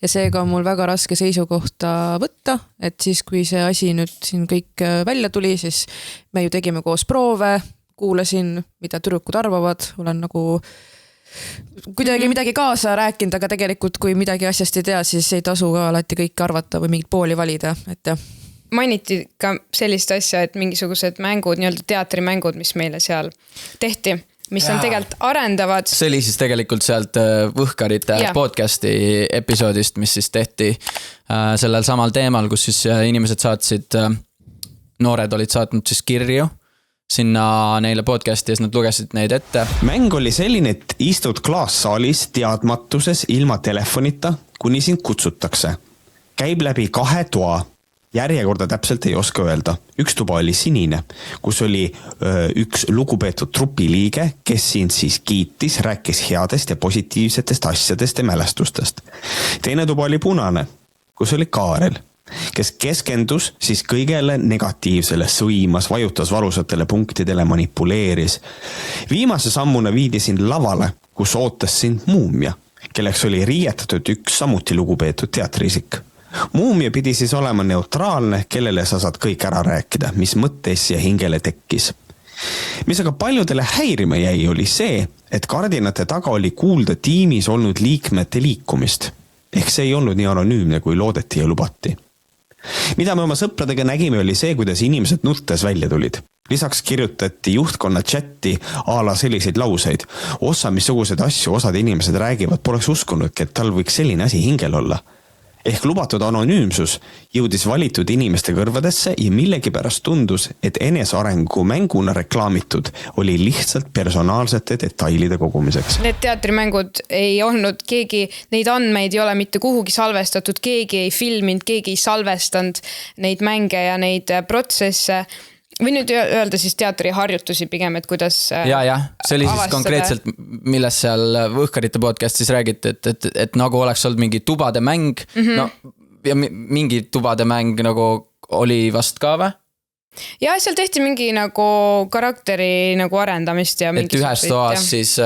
ja seega on mul väga raske seisukohta võtta, et siis kui see asi nüüd siin kõik välja tuli, siis me ju tegime koos proove, kuulasin, mida tüdrukud arvavad, olen nagu kuidagi midagi kaasa rääkinud, aga tegelikult kui midagi asjast ei tea, siis ei tasu ka alati kõike arvata või mingit pooli valida, et jah. Mainiti ka sellist asja, et mingisugused mängud, nii-öelda teatrimängud, mis meile seal tehti, mis on tegelikult arendavad. See oli siis tegelikult sealt Võhkarite podcasti episoodist, mis siis tehti sellel samal teemal, kus siis inimesed saatsid, noored olid saatnud siis kirju sinna neile podcasti ja siis nad lugesid neid ette. Mäng oli selline, et istud klaassaalis teadmatuses ilma telefonita, kuni sind kutsutakse. Käib läbi 2 toa. Järjekorda täpselt ei oska öelda. Üks tuba oli sinine, kus oli üks lugupeetud trupiliige, kes sind siis kiitis, rääkis headest ja positiivsetest asjadest ja mälestustest. Teine tuba oli punane, kus oli Kaarel, kes keskendus siis kõigele negatiivsele, sõimas, vajutas valusatele punktidele, manipuleeris. Viimase sammuna viidi sind lavale, kus ootas sind Muumia, kelleks oli riietatud üks samuti lugupeetud teatriisik. Muumia pidi siis olema neutraalne, kellele sa saad kõik ära rääkida, mis mõttes ja hingele tekkis. Mis aga paljudele häirima jäi, oli see, et kardinate taga oli kuulda tiimis olnud liikmete liikumist. Ehk see ei olnud nii anonüümne, kui loodeti ja lubati. Mida me oma sõpradega nägime, oli see, kuidas inimesed nuttes välja tulid. Lisaks kirjutati juhtkonna chatti ala selliseid lauseid. Osa missugused asju osad inimesed räägivad, poleks uskunudki, et tal võiks selline asi hingel olla. Ehk lubatud anonüümsus jõudis valitud inimeste kõrvadesse ja millegi pärast tundus, et enesearengu mänguna reklaamitud oli lihtsalt personaalsete detailide kogumiseks. Need teatrimängud ei olnud keegi, neid andmeid ei ole mitte kuhugi salvestatud, keegi ei filminud, keegi ei salvestanud neid mänge ja neid protsesse. Või nüüd öelda siis teatriharjutusi pigem, et kuidas Ja, see oli siis konkreetselt, milles seal Võhkarite podcastis räägiti, et nagu oleks olnud mingi tubade mäng, no, ja mingi tubade mäng nagu oli vast ka või? Ja seal tehti mingi nagu karakteri nagu arendamist ja et ühes toas siis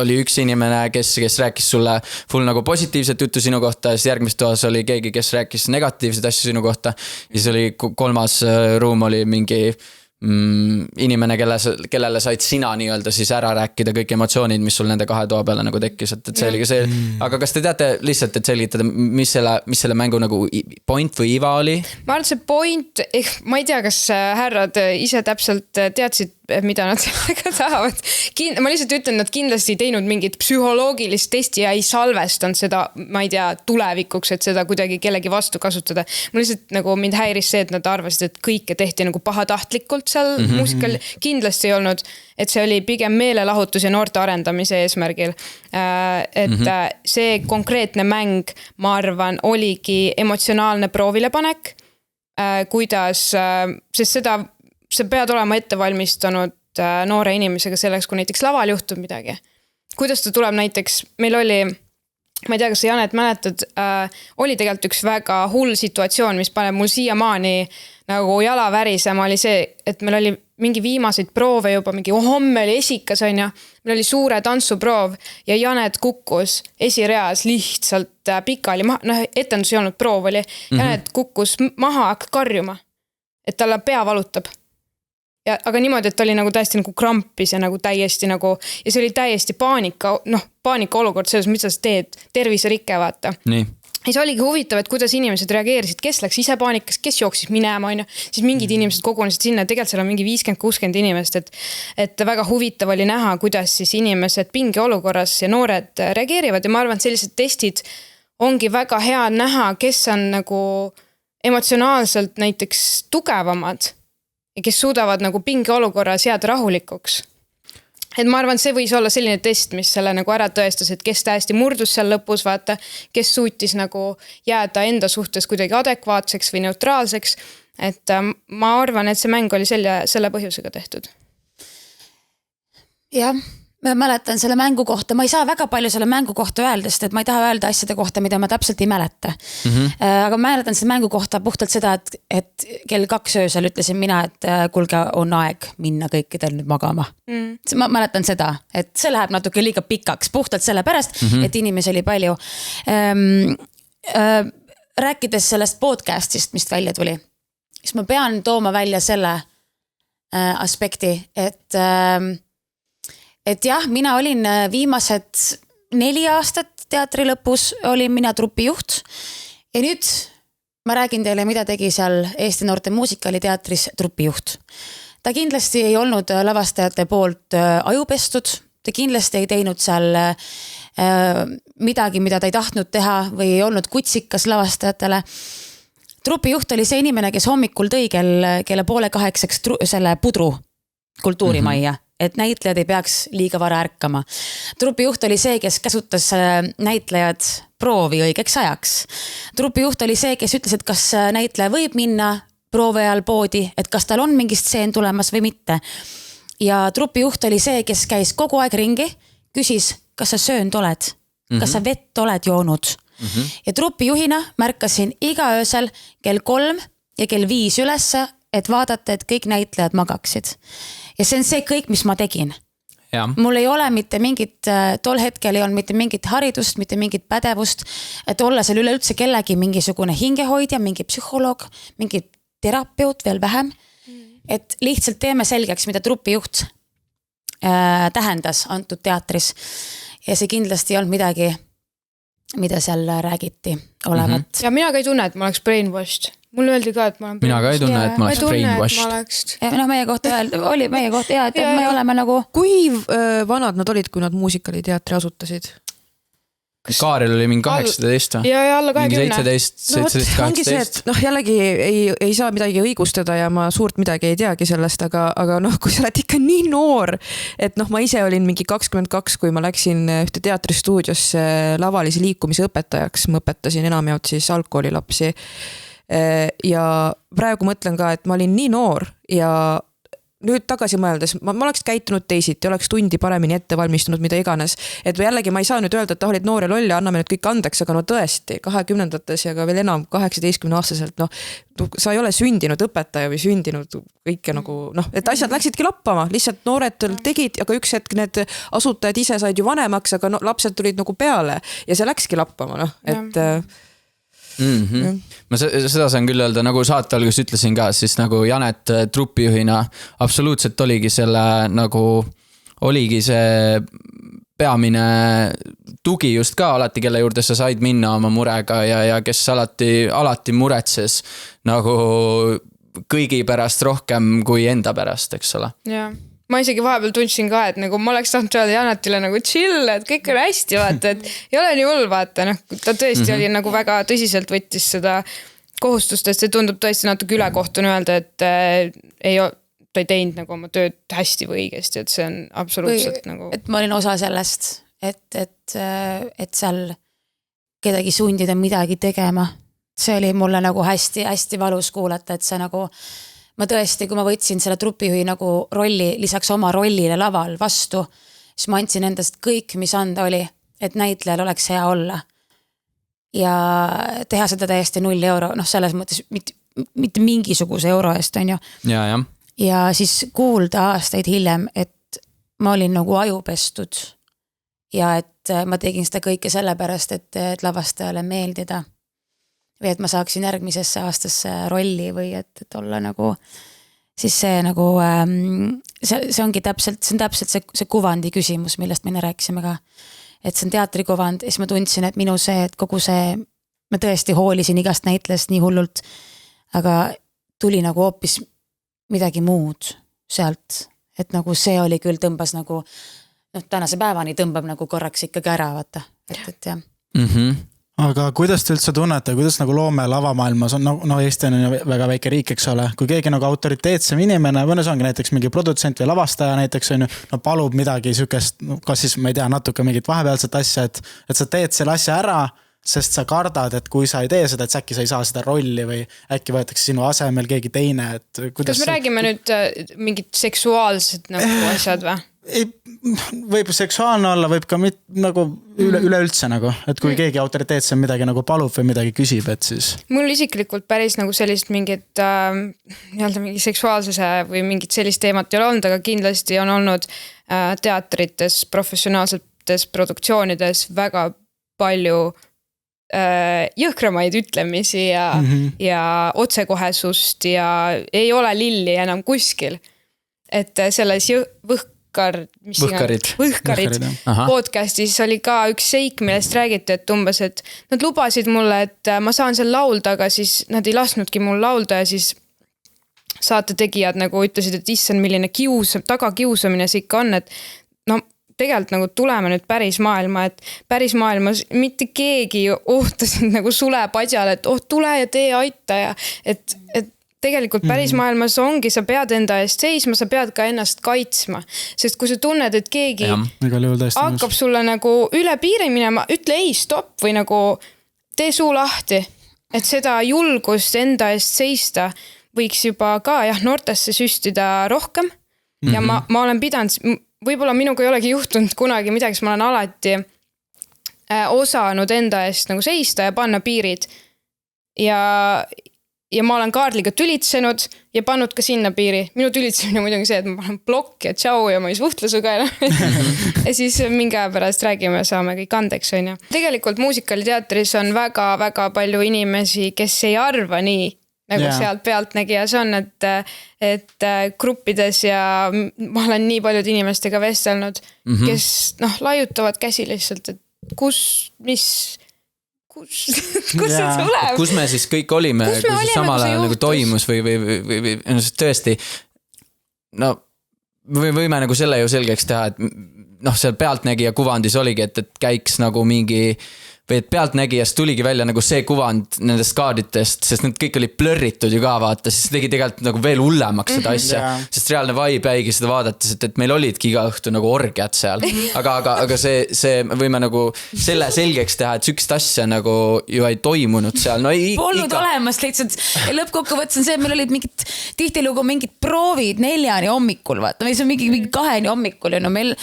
oli üks inimene, kes rääkis sulle full nagu positiivset juttu sinu kohta ja siis järgmist toas oli keegi, kes rääkis negatiivset asju sinu kohta ja siis oli kolmas ruum oli mingi inimene, kellele said sina nii-öelda siis ära rääkida kõik emotsioonid, mis sul nende 2 toa peale nagu tekkis, et see oli ka see, aga kas te teate lihtsalt, et selgitada, mis selle mängu nagu point või iva oli? Ma arvan, see point, ma ei tea, kas härrad ise täpselt teadsid, mida nad sellega tahavad. Ma lihtsalt ütlen, nad kindlasti ei teinud mingit psühholoogilist testi ja ei salvestanud seda, ma ei tea, tulevikuks, et seda kuidagi kellegi vastu kasutada. Mul lihtsalt nagu mind häiris see, et nad arvasid, et kõike tehti nagu pahatahtlikult seal muusikal. Kindlasti ei olnud, et see oli pigem meelelahutus ja noorte arendamise eesmärgil. Et see konkreetne mäng, ma arvan, oligi emotsionaalne proovilepanek, kuidas, sest seda sa pead olema ette valmistanud noore inimesega selleks, kui näiteks laval juhtub midagi. Kuidas ta tuleb näiteks, meil oli, ma ei tea, kas sa Janet mäletad, oli tegelikult üks väga hull situatsioon, mis paneb mul siiamaani nagu jala värisema, oli see, et meil oli mingi viimaseid proove juba, mingi homme oli esikas, on ja meil oli suure tantsuproov ja Janet kukkus esireas lihtsalt pikali, etendus ei olnud proov oli, Janet kukkus maha, hakkas karjuma, et talle pea valutab. Ja, aga niimoodi, et ta oli nagu täiesti nagu krampis ja nagu täiesti nagu, ja see oli täiesti paanika olukord selles, mida sa teed, terviserikke vaata. Nii. Ja see oligi huvitav, et kuidas inimesed reageerisid, kes läks ise paanikas, kes jooksis minema, on ju. Siis mingid inimesed kogunesid sinna, tegelikult seal on mingi 50-60 inimest, et väga huvitav oli näha, kuidas siis inimesed pinge olukorras ja noored reageerivad ja ma arvan, et sellised testid ongi väga hea näha, kes on nagu emotsionaalselt näiteks tugevamad ja kes suudavad nagu pinge olukorras jääda rahulikuks. Et ma arvan, see võis olla selline test, mis selle nagu ära tõestas, et kes täiesti murdus seal lõpus, vaata, kes suutis nagu jääda enda suhtes kuidagi adekvaatseks või neutraalseks et ma arvan, et see mäng oli selle põhjusega tehtud. Jah, ma mäletan selle mängu kohta, ma ei saa väga palju selle mängu kohta öelda, sest et ma ei taha öelda asjade kohta, mida ma täpselt ei mäleta. Aga ma mäletan selle mängu kohta puhtalt seda, et kell 2 öösel ütlesin mina, et kuulge, on aeg minna kõikidel nüüd magama. Ma mäletan seda, et see läheb natuke liiga pikaks, puhtalt selle pärast, et inimesi oli palju. Rääkides sellest podcastist, mis välja tuli, siis ma pean tooma välja selle aspekti, et jah, mina olin viimased 4 aastat teatri lõpus, olin mina trupijuht ja nüüd ma räägin teile, mida tegi seal Eesti Noorte Muusikaliteatris trupijuht. Ta kindlasti ei olnud lavastajate poolt ajupestud, ta kindlasti ei teinud seal midagi, mida ta ei tahtnud teha või ei olnud kutsikas lavastajatele. Trupijuht oli see inimene, kes hommikul tõi kella 7:30 selle pudru kultuurimajja, et näitlejad ei peaks liiga vara ärkama. Trupijuht oli see, kes käsutas näitlejad proovi õigeks ajaks. Trupijuht oli see, kes ütles, et kas näitleja võib minna proovi ajal poodi, et kas tal on mingi stseen tulemas või mitte. Ja trupijuht oli see, kes käis kogu aeg ringi, küsis, kas sa söönud oled, kas sa vett oled joonud. Ja trupijuhina märkasin iga öösel kell 3 ja kell 5 ülesse, et vaadata, et kõik näitlejad magaksid. Ja see on see kõik, mis ma tegin. Ja. Mul ei ole mitte mingit, tol hetkel ei olnud mitte mingit haridust, mitte mingit pädevust, et olla seal üleüldse kellegi mingisugune hingehoidja, mingi psühholoog, mingi terapeut veel vähem. Et lihtsalt teeme selgeks, mida trupijuht tähendas antud teatris. Ja see kindlasti ei olnud midagi, mida seal räägiti olevat. Ja mina ka ei tunne, et ma oleks brainwashed. Mul öeldi ka, et ma olen mina ka ei tunne, et ma oleks brainwashed. No meie kohta oli meie kohta ja, et me oleme nagu... Kui vanad nad olid, kui nad muusikaliteatri asutasid? Kaarel oli mingi 18 või? Ja alla 20. 17, 18. Jällegi ei saa midagi õigustada ja ma suurt midagi ei teagi sellest, aga kui sa oled ikka nii noor, et ma ise olin mingi 22, kui ma läksin ühte teatristuudiosse lavalise liikumise õpetajaks, ma õpetasin enamjaolt siis algkoolilapsi ja praegu mõtlen ka, et ma olin nii noor ja nüüd tagasi mõeldes, ma oleks käitunud teisiti, oleks tundi paremini ette valmistunud, mida iganes. Et jällegi ma ei saa nüüd öelda, et olid noor ja loll ja anname nüüd kõik andeks, aga tõesti 20-ndates ja ka veel enam 18-aastaselt, sa ei ole sündinud õpetaja või sündinud kõike nagu, et asjad läksidki lappama, lihtsalt noored tegid, aga üks hetk need asutajad ise said ju vanemaks, aga lapsed tulid nagu peale ja see läkski lappama, et... Ma seda saan küll öelda, nagu saate alguses ütlesin ka, siis nagu Janet trupijuhina absoluutselt oligi see peamine tugi just ka alati, kelle juurde sa said minna oma murega ja kes alati muretses nagu kõigi pärast rohkem kui enda pärast, eks ole. Jah. Ma isegi vahepeal tundsin ka, et nagu ma oleks tahtnud öelda Janetile nagu chill, et kõik on hästi, vaata, et ei ole nii hull, vaata, ta tõesti oli nagu väga tõsiselt võttis seda kohustust, et see tundub tõesti natuke ülekohtune öelda, et ta ei teinud nagu oma tööd hästi või õigesti, et see on absoluutselt nagu... Et ma olin osa sellest, et seal kedagi sundida midagi tegema. See oli mulle nagu hästi valus kuulata, et see nagu... Ma tõesti, kui ma võtsin selle trupijuhi nagu rolli, lisaks oma rollile laval vastu, siis ma andsin endast kõik, mis anda oli, et näitlejal oleks hea olla. Ja teha seda täiesti 0 euro, selles mõttes mitte mingisuguse euro eest, on ju. Ja siis kuulda aastaid hiljem, et ma olin nagu ajupestud ja et ma tegin seda kõike sellepärast, et lavastajale meeldida. Või et ma saaksin järgmisesse aastasse rolli või et olla nagu, siis see nagu, see ongi täpselt see kuvandi küsimus, millest me rääkisime ka. Et see on teatrikuvand ja siis ma tundsin, et minu see, et kogu see, ma tõesti hoolisin igast näitlejast nii hullult, aga tuli nagu hoopis midagi muud sealt. Et nagu see oli küll tõmbas nagu, tänase päevani tõmbab nagu korraks ikkagi ära, vaata. Et jah. Aga kuidas te üldse tunnete, kuidas nagu loome lavamaailmas on, Eesti on väga väike riik, eks ole, kui keegi nagu autoriteetsem inimene, või see ongi näiteks mingi produtsent või lavastaja näiteks on ju, palub midagi sükest, kas siis ma ei tea, natuke mingit vahepealset asja, et sa teed selle asja ära, sest sa kardad, et kui sa ei tee seda, et äkki sa ei saa seda rolli või äkki võetakse sinu asemel keegi teine, et kuidas... Kas me räägime nüüd mingid seksuaalsed nagu asjad või? Ei, võib seksuaalne olla, võib ka nagu üleüldse nagu, et kui keegi autoriteetselt midagi nagu palub või midagi küsib, et siis... Mul isiklikult päris nagu sellist mingit mingi seksuaalsuse või mingit sellist teemat ei ole olnud, aga kindlasti on olnud teatrites, professionaalsetes produktsioonides väga palju jõhkramaid ütlemisi ja otsekohesust ja ei ole lilli enam kuskil. Et selles Võhkarid podcastis oli ka üks seik, millest räägiti, et umbes, et nad lubasid mulle, et ma saan seal laulda, aga siis nad ei lasknudki mul laulda ja siis saate tegijad nagu ütlesid, et issand, milline tagakiusamine see ikka on, et no tegelikult nagu tuleme nüüd päris maailma, et päris maailmas mitte keegi ootasid nagu sule padjale, et tule ja tee aita ja et tegelikult päris maailmas ongi, sa pead enda eest seisma, sa pead ka ennast kaitsma. Sest kui sa tunned, et keegi hakkab sulle nagu üle piiri minema, ütle ei, stopp või nagu tee suu lahti. Et seda julgust enda eest seista võiks juba ka noortesse süstida rohkem. Ja ma olen pidanud, võib-olla minuga ei olegi juhtunud kunagi midagi, sest ma olen alati osanud enda eest nagu seista ja panna piirid. Ja ma olen Kaarliga tülitsenud ja pannud ka sinna piiri. Minu tülitsemine on muidugi see, et ma panen blokk ja tšau ja ma ei suhtle suga enam. Ja siis mingi aja pärast räägime, saame kõik andeks. On. Tegelikult muusikaliteatris on väga-väga palju inimesi, kes ei arva nii, nagu sealt pealtnägijas on, et gruppides ja ma olen nii paljud inimestega vestelnud, kes laiutavad käsi lihtsalt, et kus see tuleb? Kus me siis kõik olime, kus see samal ajal nagu toimus või tõesti, no võime nagu selle ju selgeks teha, et seal pealtnägija kuvandis oligi, et käiks nagu mingi või et pealtnägijast tuligi välja nagu see kuvand nendest kaarditest, sest need kõik olid plörritud ju ka vaata, siis tegi tegelikult nagu veel hullemaks seda asja, sest reaalne vibe jäigi seda vaadates, et meil olidki iga õhtu nagu orgiad seal, aga see võime nagu selle selgeks teha, et sükst asja nagu ju ei toimunud seal, no ei polnud olemas lihtsalt, lõppkokkuvõttes on see, et meil olid mingid tihtilugu mingid proovid 4 hommikul, vaata, meil on mingi 2 hommikul ja no meil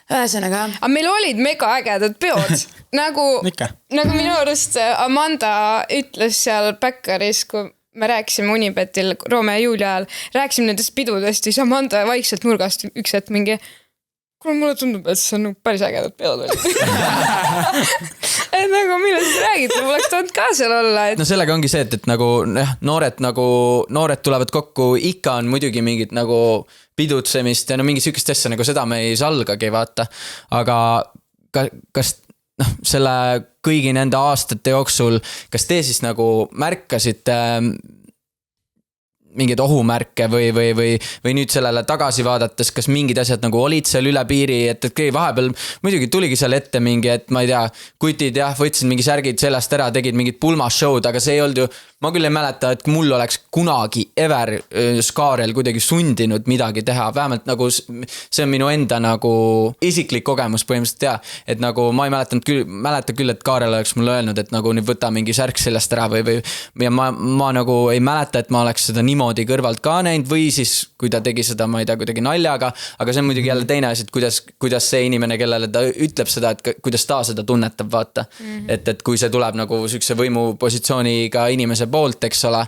ühesõnaga. Aga meil olid mega ägedad peod. Nagu minu arust Amanda ütles seal Bäkkaris, kui me rääkisime Unibetil Romeo ja Julia ajal, rääkisime nendest pidudest, siis Amanda vaikselt nurgast üks hetk mingi, kuule mulle tundub, et see on päris ägedad peod. Et nagu millest räägite, ma oleks tahtnud ka seal olla. No sellega ongi see, et nagu noored tulevad kokku, ikka on muidugi mingid nagu pidutsemist ja no mingi sükest asja, nagu seda me ei salgagi vaata, aga kas selle kõigi nende aastate jooksul, kas te siis nagu märkasite mingeid ohumärke või nüüd sellele tagasi vaadates, kas mingid asjad nagu olid seal üle piiri, et vahepeal muidugi tuligi seal ette mingi, et ma ei tea, kutid võtsid mingi särgid sellest ära, tegid mingid pulmashow'd, aga see ei olnud ju, ma küll ei mäleta, et mul oleks kunagi ever Skaarel kuidagi sundinud midagi teha, vähemalt nagu see on minu enda nagu isiklik kogemus põhimõtteliselt et nagu ma ei mäleta küll, et Kaarel oleks mulle öelnud, et nagu nüüd võta mingi särk sellest ära või ja ma nagu ei mäleta, et ma oleks seda niimoodi kõrvalt ka näinud või siis kui ta tegi seda, ma ei tea, kuidagi naljaga, aga see on muidugi jälle teine asi, et kuidas see inimene, kellele ta ütleb seda, et kuidas ta seda tunnetab, vaata. Et kui see tuleb nagu sükse võimupositsiooniga inimese poolt, eks ole,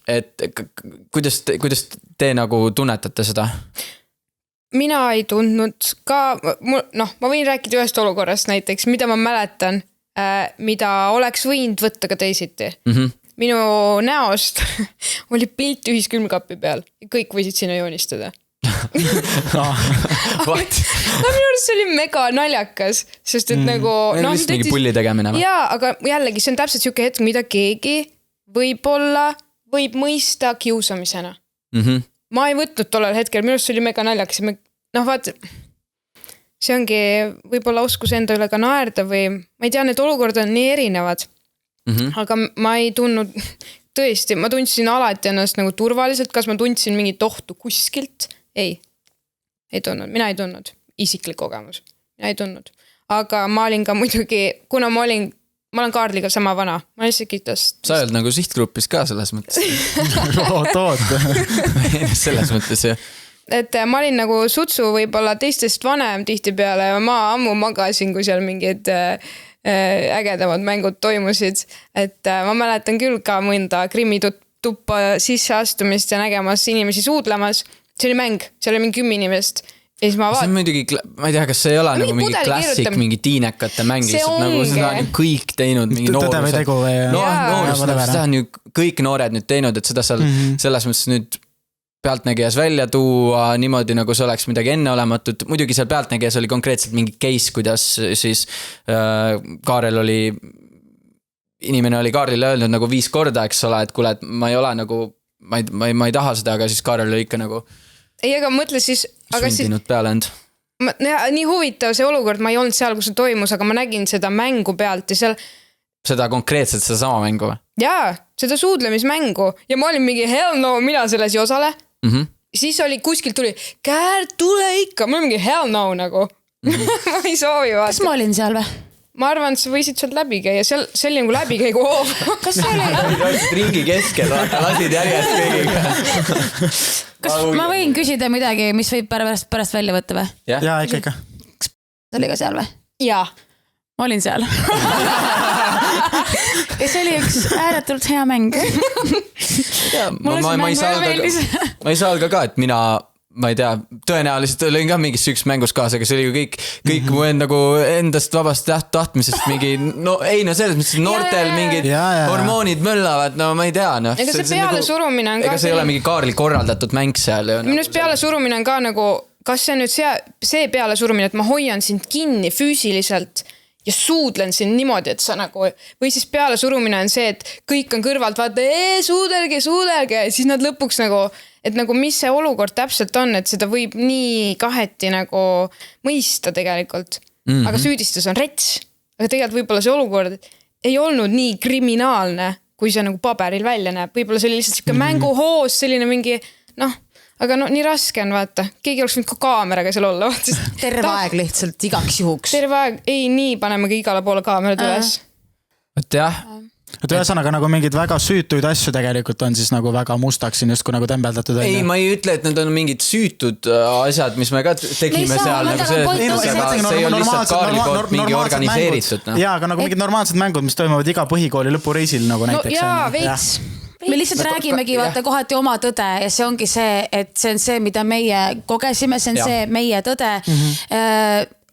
et kuidas te nagu tunnetate seda? Mina ei tundnud ka, ma võin rääkida ühest olukorrast näiteks, mida ma mäletan, mida oleks võinud võtta ka teisiti. Minu näost oli pilt ühiskülmkapi peal ja kõik võisid sinna joonistada. What? Minu arust see oli mega naljakas, sest et nagu vist mingi pulli tegemine. Jaa, aga jällegi see on täpselt siuke hetk, mida keegi võib-olla võib mõista kiusamisena. Ma ei võtnud tollel hetkel, minu arust see oli mega naljakas. Vaat, see ongi võib-olla oskus enda üle ka naerda või ma ei tea, need olukorrad on nii erinevad. Aga ma ei tundnud, tõesti, ma tundsin alati ennast nagu turvaliselt, kas ma tundsin mingit ohtu kuskilt? Ei tundnud, mina ei tundnud, isiklik kogemus, mina ei tundnud. Aga ma olin ka muidugi, kuna ma olin ma olen Kaarliga sama vana, ma lihtsalt kitast. Sa oled nagu sihtgrupis ka selles mõttes. Selles mõttes, jah. Et ma olin nagu sutsu võib-olla teistest vanem tihti peale ja ma ammu magasin, kui seal mingid ägedamad mängud toimusid. Et ma mäletan küll ka mõnda krimituppa sisseastumist ja nägemas inimesi suudlemas. See oli mäng, seal oli mingi 10 inimest. See on muidugi, ma ei tea, kas see ei ole nagu mingi klassik, mingi tiinekate mäng, nagu seda on ju kõik teinud, mingi noorused. Seda on ju kõik noored nüüd teinud, et seda seal selles mõttes nüüd pealtnägijas välja tuua niimoodi, nagu see oleks midagi enneolematut. Muidugi seal pealtnägijas oli konkreetselt mingi case, kuidas siis Kaarel oli, inimene oli Kaarlile öelnud nagu 5 korda, eks ole, et kuule, et ma ei ole nagu, ma ei taha seda, aga siis Kaarel oli ikka nagu ei, aga mõtle siis sundinud peale end. Nii huvitav see olukord, ma ei olnud seal, kus see toimus, aga ma nägin seda mängu pealt ja seal seda konkreetselt, seda sama mängu või? Jaa, seda suudlemismängu ja ma olin mingi hell no, mina selles ei osale. Siis oli kuskilt tuli, Käärt, tule ikka, ma olin mingi hell no nagu. Ma ei soovi vaata. Kas ma olin seal või? Ma arvan, et sa võisid sealt läbi käia, seal oli nagu läbi käigu hoov. Kas see oli? Ringi keskel, lasid järjest kõigiga. Kas ma võin küsida midagi, mis võib pärast välja võtta või? Jaa, ikka. Kas oli ka seal või? Jaa. Ma olin seal. Ja see oli üks ääretult hea mäng. Ma ei saa ka, et ma ei tea, tõenäoliselt olin ka mingis üks mängus kaasa, aga see oli ju kõik mu nagu endast vabast tahtmisest mingi, no ei, no selles mõttes noortel mingid hormoonid möllavad, no ma ei tea, noh. Ega see peale surumine on ka... Ega see ei ole mingi Kaarli korraldatud mäng seal. Minust peale surumine on ka nagu, kas see nüüd see peale surumine, et ma hoian sind kinni füüsiliselt ja suudlen sind niimoodi, et sa nagu, või siis peale surumine on see, et kõik on kõrvalt, vaata, suudelge, ja siis nad lõpuks nagu, et nagu mis see olukord täpselt on, et seda võib nii kaheti nagu mõista tegelikult. Aga süüdistus on rets. Aga tegelikult võib-olla see olukord ei olnud nii kriminaalne, kui see nagu paberil välja näeb. Võib-olla see oli lihtsalt siuke mänguhoos, selline mingi, noh, aga no nii raske on vaata. Keegi oleks võinud ka kaameraga seal olla. Terve aeg lihtsalt igaks juhuks. Terve aeg, ei nii paneme ka igale poole kaamerad üles. Et jah. Et ühesõnaga nagu mingid väga süütuid asju tegelikult on siis nagu väga mustaks siin just kui nagu tembeldatud. Ei, ma ei ütle, et need on mingid süütud asjad, mis me ka tegime seal. See ei ole lihtsalt Kaarli poolt mingi organiseeritud. Jaa, aga nagu mingid normaalsed mängud, mis toimuvad iga põhikooli lõpureisil nagu näiteks. No jaa, veits. Me lihtsalt räägimegi vaata kohati oma tõde ja see ongi see, et see on see, mida meie kogesime, see on see meie tõde.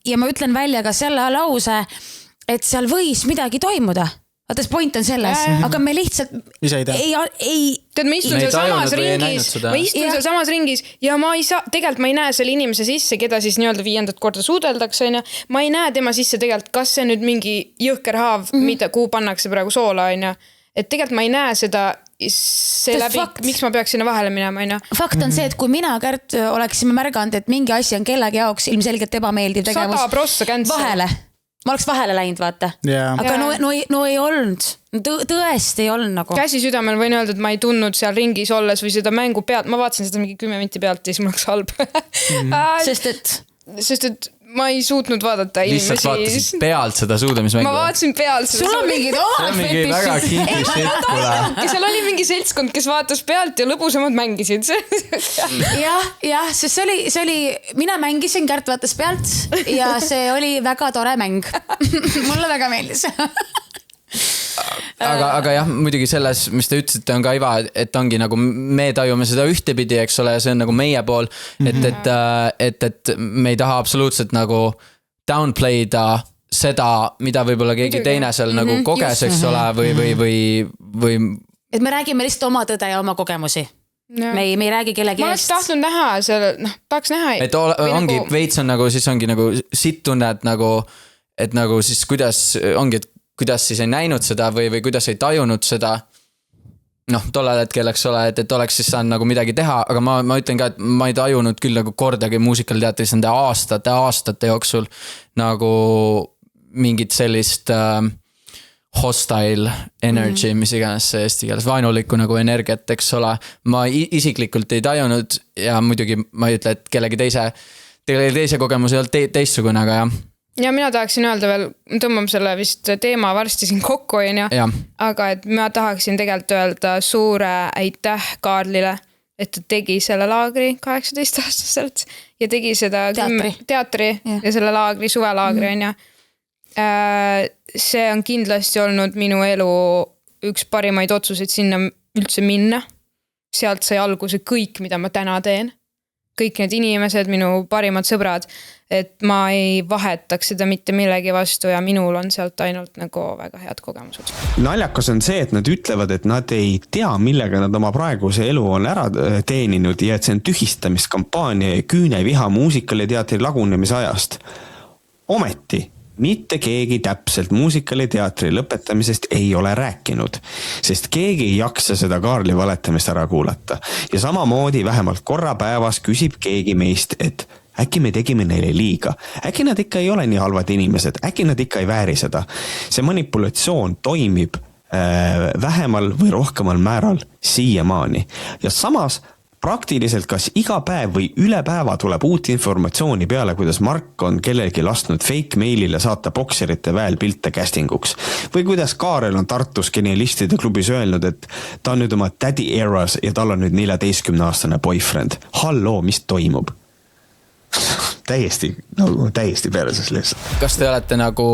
Ja ma ütlen välja ka selle lause, et seal võis midagi toimuda. Vaata, point on selles, aga me lihtsalt ei... Tead, ma istun seal samas ringis ja ma ei saa, tegelikult ma ei näe selle inimese sisse, keda siis nii-öelda 5. korda suudeldakse. Ma ei näe tema sisse tegelikult, kas see nüüd mingi jõhker haav, kuhu pannakse praegu soola. Et tegelikult ma ei näe seda see läbi, miks ma peaks sinna vahele minema. Fakt on see, et kui mina Kärt oleksime märganud, et mingi asi on kellegi jaoks ilmselgelt ebameeldiv tegevus 100% vahele. Ma oleks vahele läinud, vaata. Aga no ei olnud. Tõesti ei olnud nagu. Käsi südamel võin öelda, et ma ei tundnud seal ringis olles või seda mängu pealt. Ma vaatasin seda mingi 10 minti pealt ja siis mul oleks halb. Sest et ma ei suutnud vaadata inimesi. Lihtsalt vaatasid pealt seda suudlemismängu. Ma vaatasin pealt seda. Sul on mingid omad fetishid. Väga kinki shit, kule. Seal oli mingi seltskond, kes vaatas pealt ja lõbusamad mängisid. jah, sest see oli, mina mängisin, Kärt vaatas pealt ja see oli väga tore mäng. Mulle väga meeldis. Aga jah, muidugi selles, mis te ütlesite, on ka iva, et ongi nagu me tajume seda ühtepidi, eks ole, ja see on nagu meie pool, et me ei taha absoluutselt nagu downplayda seda, mida võib-olla keegi teine seal nagu koges, eks ole, või... Et me räägime lihtsalt oma tõde ja oma kogemusi. Me ei räägi kellegi eest. Ma oleks tahtnud näha seal, tahaks näha. Et ongi, veits on nagu, siis ongi nagu sitt tunned nagu, et nagu siis kuidas ongi, et kuidas siis ei näinud seda või kuidas ei tajunud seda. Noh, tollel hetkel, eks ole, et oleks siis saanud nagu midagi teha, aga ma ütlen ka, et ma ei tajunud küll nagu kordagi muusikalteatris nende aastate jooksul nagu mingit sellist hostile energy, mis iganes see eesti keeles, vaenulikku nagu energiat, eks ole. Ma isiklikult ei tajunud ja muidugi ma ei ütle, et kellegi teise kogemus ei olnud teistsugune, aga jah. ja mina tahaksin öelda veel, tõmbame selle vist teema varsti siin kokku, aga et ma tahaksin tegelikult öelda suure aitäh Kaarlile, et ta tegi selle laagri 18-aastaselt ja tegi seda teatri ja selle laagri, suvelaagri on ja. See on kindlasti olnud minu elu üks parimaid otsuseid sinna üldse minna. Sealt sai alguse kõik, mida ma täna teen. Kõik need inimesed, minu parimad sõbrad, et ma ei vahetaks seda mitte millegi vastu ja minul on sealt ainult nagu väga head kogemused. Naljakas on see, et nad ütlevad, et nad ei tea, millega nad oma praeguse elu on ära teeninud ja et see on tühistamiskampaania ja küüneviha muusikaaliteatri lagunemise ajast. Ometi mitte keegi täpselt muusikaaliteatri lõpetamisest ei ole rääkinud, sest keegi ei jaksa seda Kaarli valetamist ära kuulata. Ja samamoodi vähemalt korra päevas küsib keegi meist, et äkki me tegime neile liiga. Äkki nad ikka ei ole nii halvad inimesed, äkki nad ikka ei vääri seda. See manipulatsioon toimib vähemal või rohkemal määral siiamaani. Ja samas praktiliselt kas iga päev või üle päeva tuleb uut informatsiooni peale, kuidas Mark on kellelgi lastnud fake mailile saata bokserite väel pilte castinguks. Või kuidas Kaarel on Tartus genialistide klubis öelnud, et ta on nüüd oma daddy eras ja tal on nüüd 14-aastane boyfriend. Halloo, mis toimub? täiesti perses lihtsalt. Kas te olete nagu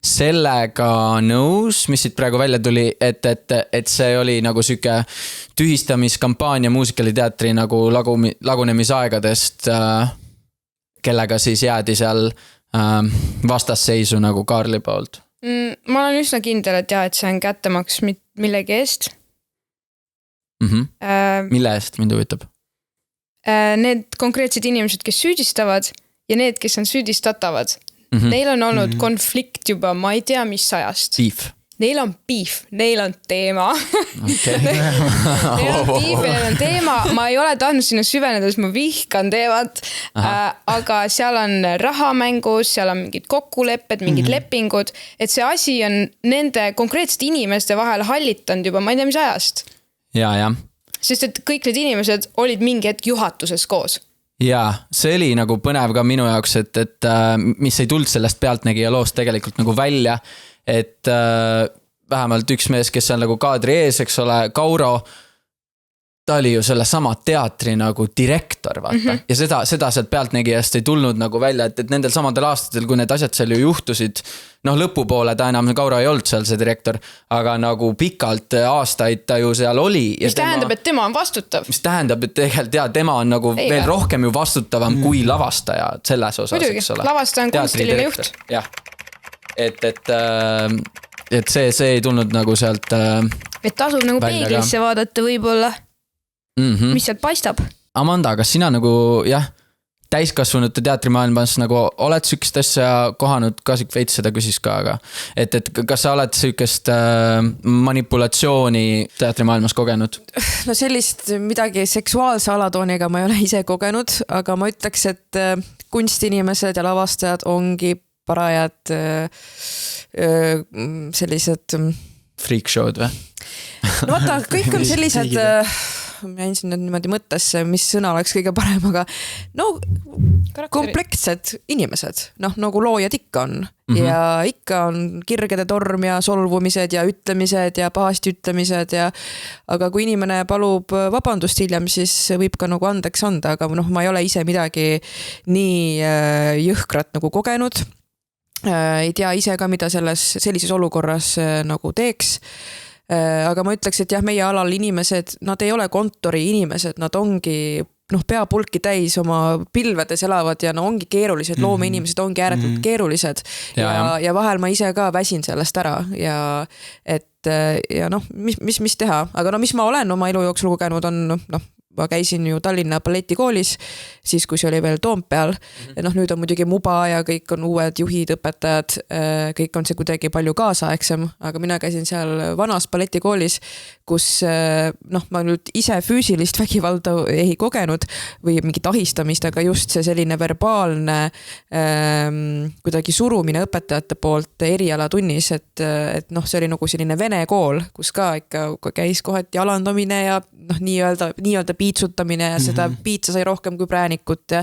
sellega nõus, mis siit praegu välja tuli, et see oli nagu süke tühistamiskampaania muusikaaliteatri nagu lagunemisaegadest, kellega siis jäädi seal vastasseisu nagu Kaarli poolt? Ma olen üsna kindel, et jah, et see on kättemaks millegi eest. Mille eest mind huvitab? Need konkreetsed inimesed, kes süüdistavad ja need, kes on süüdistatavad. Neil on olnud konflikt juba, ma ei tea, mis ajast. Beef. Neil on beef, neil on teema. Neil on beef, neil on teema. Ma ei ole tahtnud sinna süveneda, sest ma vihkan teemat. Aga seal on rahamängus, seal on mingid kokkulepped, mingid lepingud. Et see asi on nende konkreetsete inimeste vahel hallitanud juba, ma ei tea, mis ajast. Ja. Sest et kõik need inimesed olid mingi hetk juhatuses koos. Jaa, see oli nagu põnev ka minu jaoks, et mis ei tuld sellest pealtnägija loost tegelikult nagu välja, et vähemalt üks mees, kes on nagu kaadri ees, eks ole, Kauro, ta oli ju selle sama teatri nagu direktor, vaata. Ja seda sealt pealtnägijast ei tulnud nagu välja, et nendel samadel aastatel, kui need asjad seal ju juhtusid, lõpupoole ta enam Kauro ei olnud seal see direktor, aga nagu pikalt aastaid ta ju seal oli. Mis tähendab, et tema on vastutav. Mis tähendab, et tegelikult tema on nagu veel rohkem ju vastutavam kui lavastaja selles osas, muidugi, eks ole. Lavastaja on kunstiline juht. Jah, et see ei tulnud nagu sealt et tasub nagu peeglisse vaadata võib-olla. Mis sealt paistab? Amanda, kas sina nagu, täiskasvanute teatrimaailmas nagu oled sükest asja kohanud, Kasik veits seda küsis ka, aga et kas sa oled sükest manipulatsiooni teatrimaailmas kogenud? No sellist midagi seksuaalse alatooniga ma ei ole ise kogenud, aga ma ütleks, et kunstinimesed ja lavastajad ongi parajad sellised freak show'd või? No vaata, kõik on sellised ma jäin sinna niimoodi mõttesse, mis sõna oleks kõige parem, aga komplekssed inimesed, nagu loojad ikka on. Ja ikka on kirgede torm ja solvumised ja ütlemised ja pahasti ütlemised aga kui inimene palub vabandust hiljem, siis võib ka nagu andeks anda, aga ma ei ole ise midagi nii jõhkrat nagu kogenud. Ei tea ise ka, mida sellises olukorras nagu teeks. Aga ma ütleks, et jah, meie alal inimesed, nad ei ole kontori inimesed, nad ongi peapulki täis oma pilvedes elavad ja ongi keerulised, loomeinimesed ongi ääretult keerulised ja vahel ma ise ka väsin sellest ära mis teha, aga mis ma olen oma elu jooksul kogenud on, ma käisin ju Tallinna balletikoolis, siis kui see oli veel Toompeal. Nüüd on muidugi Muba ja kõik on uued juhid, õpetajad, kõik on see kuidagi palju kaasaegsem, aga mina käisin seal vanas balletikoolis, kus ma nüüd ise füüsilist vägivalda ei kogenud või mingit ahistamist, aga just see selline verbaalne kuidagi surumine õpetajate poolt erialatunnis, et see oli nagu selline vene kool, kus ka ikka käis kohati alandamine ja nii-öelda piitsutamine ja seda piitsa sai rohkem kui präänikut.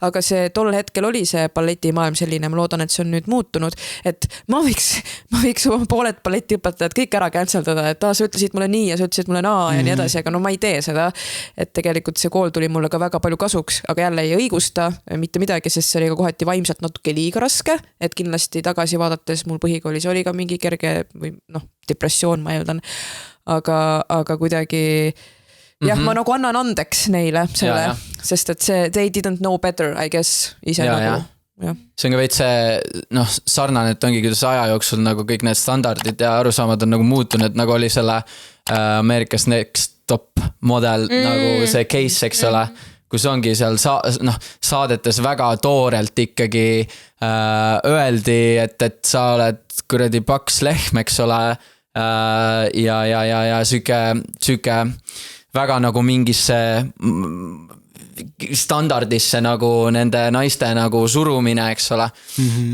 Aga see tol hetkel oli see balletimaailm selline, ma loodan, et see on nüüd muutunud, et ma võiks oma pooled balletiõpetajad kõik ära canceldada, et sa ütlesid mulle nii ja sa ütlesid mulle naa ja nii edasi, aga no ma ei tee seda. Et tegelikult see kool tuli mulle ka väga palju kasuks, aga jälle ei õigusta mitte midagi, sest see oli ka kohati vaimselt natuke liiga raske, et kindlasti tagasi vaadates mul põhikoolis oli ka mingi kerge või depressioon, ma eeldan, aga kuidagi ma nagu annan andeks neile selle, sest et see they didn't know better, I guess, ise nagu. See on ka veits see sarnane, et ongi kuidas aja jooksul nagu kõik need standardid ja arusaamad on nagu muutunud, nagu oli selle America's Next Top Model nagu see case, eks ole, kus ongi seal saadetes väga toorelt ikkagi öeldi, et sa oled kuradi paks lehm, eks ole, ja süke väga nagu mingisse standardisse nagu nende naiste nagu surumine, eks ole.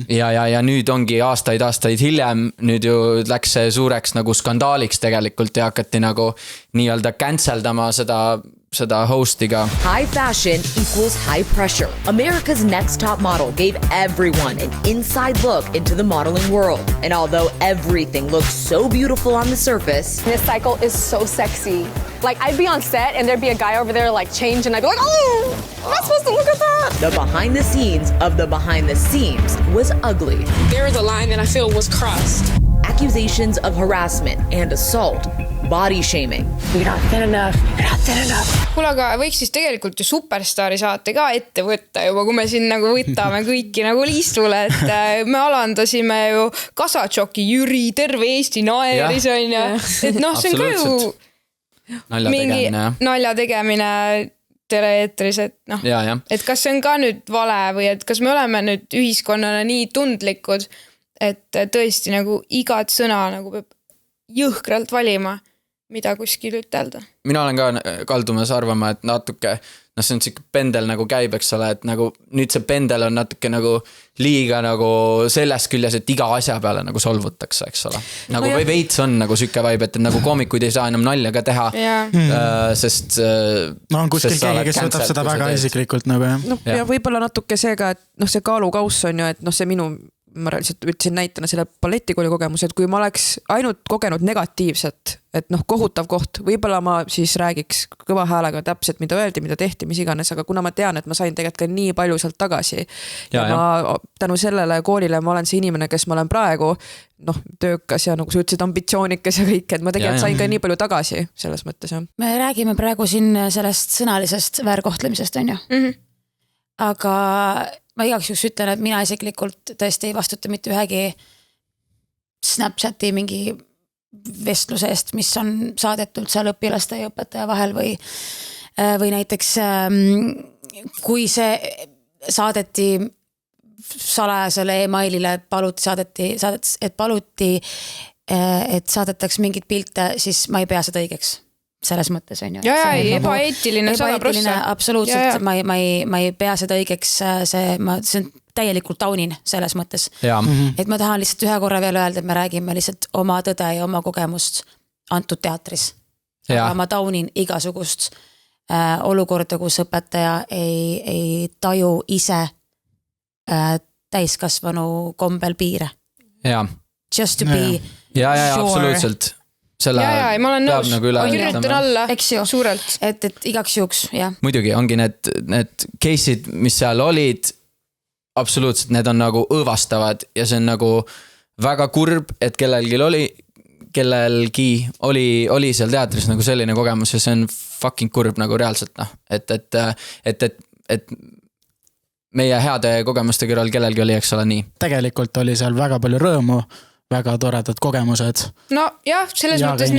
Ja nüüd ongi aastaid hiljem, nüüd ju läks see suureks nagu skandaaliks tegelikult ja hakati nagu nii-öelda canceldama seda hostiga. High fashion equals high pressure. America's Next Top Model gave everyone an inside look into the modeling world. And although everything looks so beautiful on the surface, this cycle is so sexy. Like I'd be on set and there'd be a guy over there like change and I'd be like, oh, I'm not supposed to look at that. The behind the scenes of the behind the scenes was ugly. There was a line that I feel was crossed. Accusations of harassment and assault. Body shaming. You're not thin enough. You're not thin enough. Kuule, aga võiks siis tegelikult ju Superstaari saate ka ette võtta juba, kui me siin nagu võtame kõiki nagu liistule, et me alandasime ju Kasatšoki Jüri, terve Eesti naeris on ja. Et see on ka ju mingi nalja tegemine tele-eetris, et kas see on ka nüüd vale või et kas me oleme nüüd ühiskonnana nii tundlikud, et tõesti nagu igat sõna nagu peab jõhkralt valima, mida kuskil ütelda. Mina olen ka kaldumas arvama, et natuke, see on siuke pendel nagu käib, eks ole, et nagu nüüd see pendel on natuke nagu liiga nagu selles küljes, et iga asja peale nagu solvutakse, eks ole. Nagu või veits on nagu süke vaib, et nagu koomikuid ei saa enam nalja ka teha, sest on kuskil keegi, kes võtab seda väga isiklikult nagu, jah. Ja võib-olla natuke seega, et see kaalukauss on ju, et see minu ma lihtsalt ütlesin näitena selle balletikooli kogemuse, et kui ma oleks ainult kogenud negatiivset, et kohutav koht, võib-olla ma siis räägiks kõva häälega täpselt, mida öeldi, mida tehti, mis iganes, aga kuna ma tean, et ma sain tegelikult ka nii palju sealt tagasi ja ma tänu sellele koolile ma olen see inimene, kes ma olen praegu, töökas ja nagu sa ütlesid, ambitsioonikas ja kõik, et ma tegelikult sain ka nii palju tagasi selles mõttes. Me räägime praegu siin sellest sõnalisest väärkohtlemisest, on ju? Aga ma igaks juhuks ütlen, et mina isiklikult tõesti ei vastuta mitte ühegi Snapchati mingi vestluse eest, mis on saadetud seal õpilaste ja õpetaja vahel või näiteks kui see saadeti salajasele e-mailile, paluti, et saadetaks mingid pilte, siis ma ei pea seda õigeks. Selles mõttes on ju. Ebaeetiline 100%. Absoluutselt, ma ei pea seda õigeks, see on täielikult taunin selles mõttes. Et ma tahan lihtsalt ühe korra veel öelda, et me räägime lihtsalt oma tõde ja oma kogemust antud teatris. Aga ma taunin igasugust olukorda, kus õpetaja ei taju ise täiskasvanu kombel piire. Just to be sure. Absoluutselt. Ma olen nõus, kirjutan alla suurelt. Et igaks juhuks, jah. Muidugi ongi need case'id, mis seal olid, absoluutselt, need on nagu õõvastavad ja see on nagu väga kurb, et kellelgi oli seal teatris nagu selline kogemus ja see on fucking kurb nagu reaalselt, et meie heade kogemuste kõrval kellelgi oli, eks ole nii. Tegelikult oli seal väga palju rõõmu, väga toredad kogemused. No jah, selles mõttes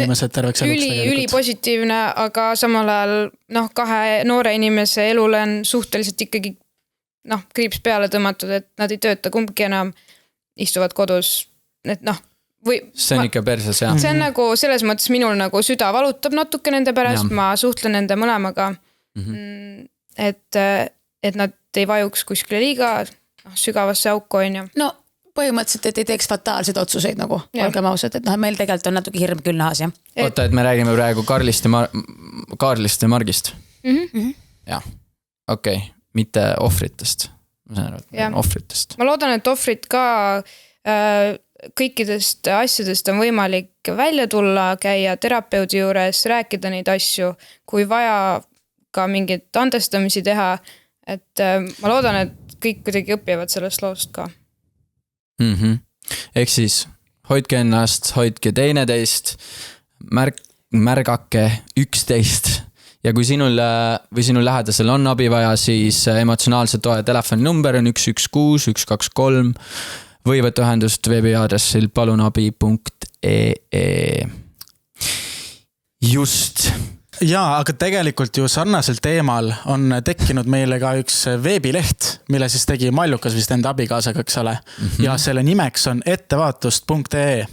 üli positiivne, aga samal ajal kahe noore inimese elule on suhteliselt ikkagi kriips peale tõmmatud, et nad ei tööta kumbki enam, istuvad kodus, et see on ikka perses, jah. See on nagu selles mõttes minul nagu süda valutab natuke nende pärast, ma suhtlen nende mõlemaga, et nad ei vajuks kuskile liiga sügavasse auku, on ju. No põhimõtteliselt, et ei teeks fataalseid otsuseid nagu, olgem ausad, et meil tegelikult on natuke hirm küll nahas, jah. Oota, et me räägime praegu Karlist ja Margist. jah, okei, mitte ohvritest. Ma saan aru, et ohvritest. Ma loodan, et ohvrid ka kõikidest asjadest on võimalik välja tulla, käia terapeudi juures, rääkida neid asju, kui vaja ka mingit andestamisi teha. Et ma loodan, et kõik kuidagi õpivad sellest loost ka. Ehk siis hoidke ennast, hoidke teineteist, märgake 11 ja kui sinul või sinu lähedasel on abi vaja, siis emotsionaalse toe telefoninumber on 116 123 või võtta ühendust veebiaadressil palunabi.ee. Just. Jaa, aga tegelikult ju sarnasel teemal on tekkinud meile ka üks veebileht, mille siis tegi Mallukas vist enda abikaasaga, eks ole. Ja selle nimeks on ettevaatust.ee.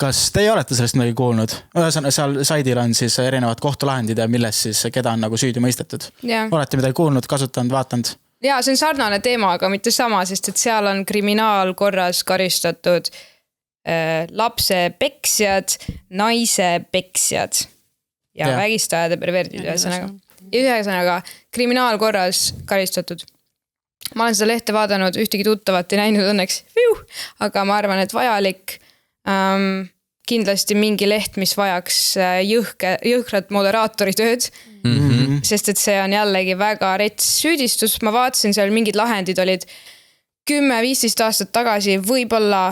Kas teie olete sellest midagi kuulnud? Seal saidil on siis erinevad kohtulahendid ja milles siis keda on nagu süüdi mõistetud. Olete midagi kuulnud, kasutanud, vaatanud? Jaa, see on sarnane teema, aga mitte sama, sest et seal on kriminaalkorras karistatud lapse peksjad, naise peksjad ja vägistajad ja perverdid ühesõnaga kriminaalkorras karistatud. Ma olen seda lehte vaadanud, ühtegi tuttavat ei näinud õnneks, aga ma arvan, et vajalik kindlasti mingi leht, mis vajaks jõhkrat moderaatori tööd, sest et see on jällegi väga rets süüdistus. Ma vaatasin, seal mingid lahendid olid 10-15 aastat tagasi, võib-olla,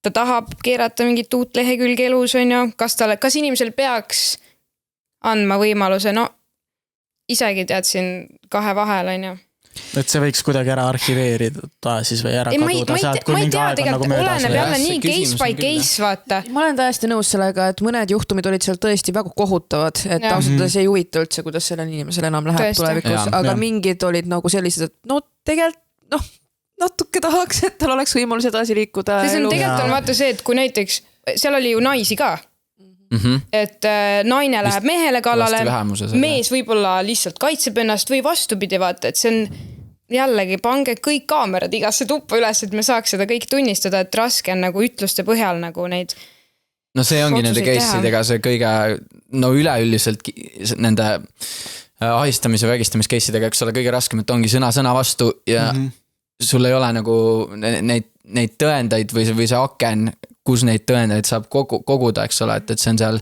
ta tahab keerata mingit uut lehekülge elus, on ju, kas inimesel peaks andma võimaluse, isegi teadsin 2 vahel, on ju. Et see võiks kuidagi ära arhiveerida siis või ära kaduda sealt, kui mingi aeg on nagu möödas. Oleneb jälle nii case by case, vaata. Ma olen täiesti nõus sellega, et mõned juhtumid olid seal tõesti väga kohutavad, et ausalt ei huvita üldse, kuidas sellel inimesel enam läheb tulevikus, aga mingid olid nagu sellised, et tegelikult natuke tahaks, et tal oleks võimalus edasi liikuda. See on tegelikult vaata see, et kui näiteks, seal oli ju naisi ka, et naine läheb mehele kallale, mees võib-olla lihtsalt kaitseb ennast või vastupidi, vaata, et see on jällegi pange kõik kaamerad igasse tuppa üles, et me saaks seda kõik tunnistada, et raske on nagu ütluste põhjal nagu neid see ongi nende case'idega see kõige üleüldiselt nende ahistamise, vägistamis case'idega, eks ole, kõige raskem, et ongi sõna vastu ja sul ei ole nagu neid tõendeid või see aken, kus neid tõendeid saab koguda, eks ole, et see on seal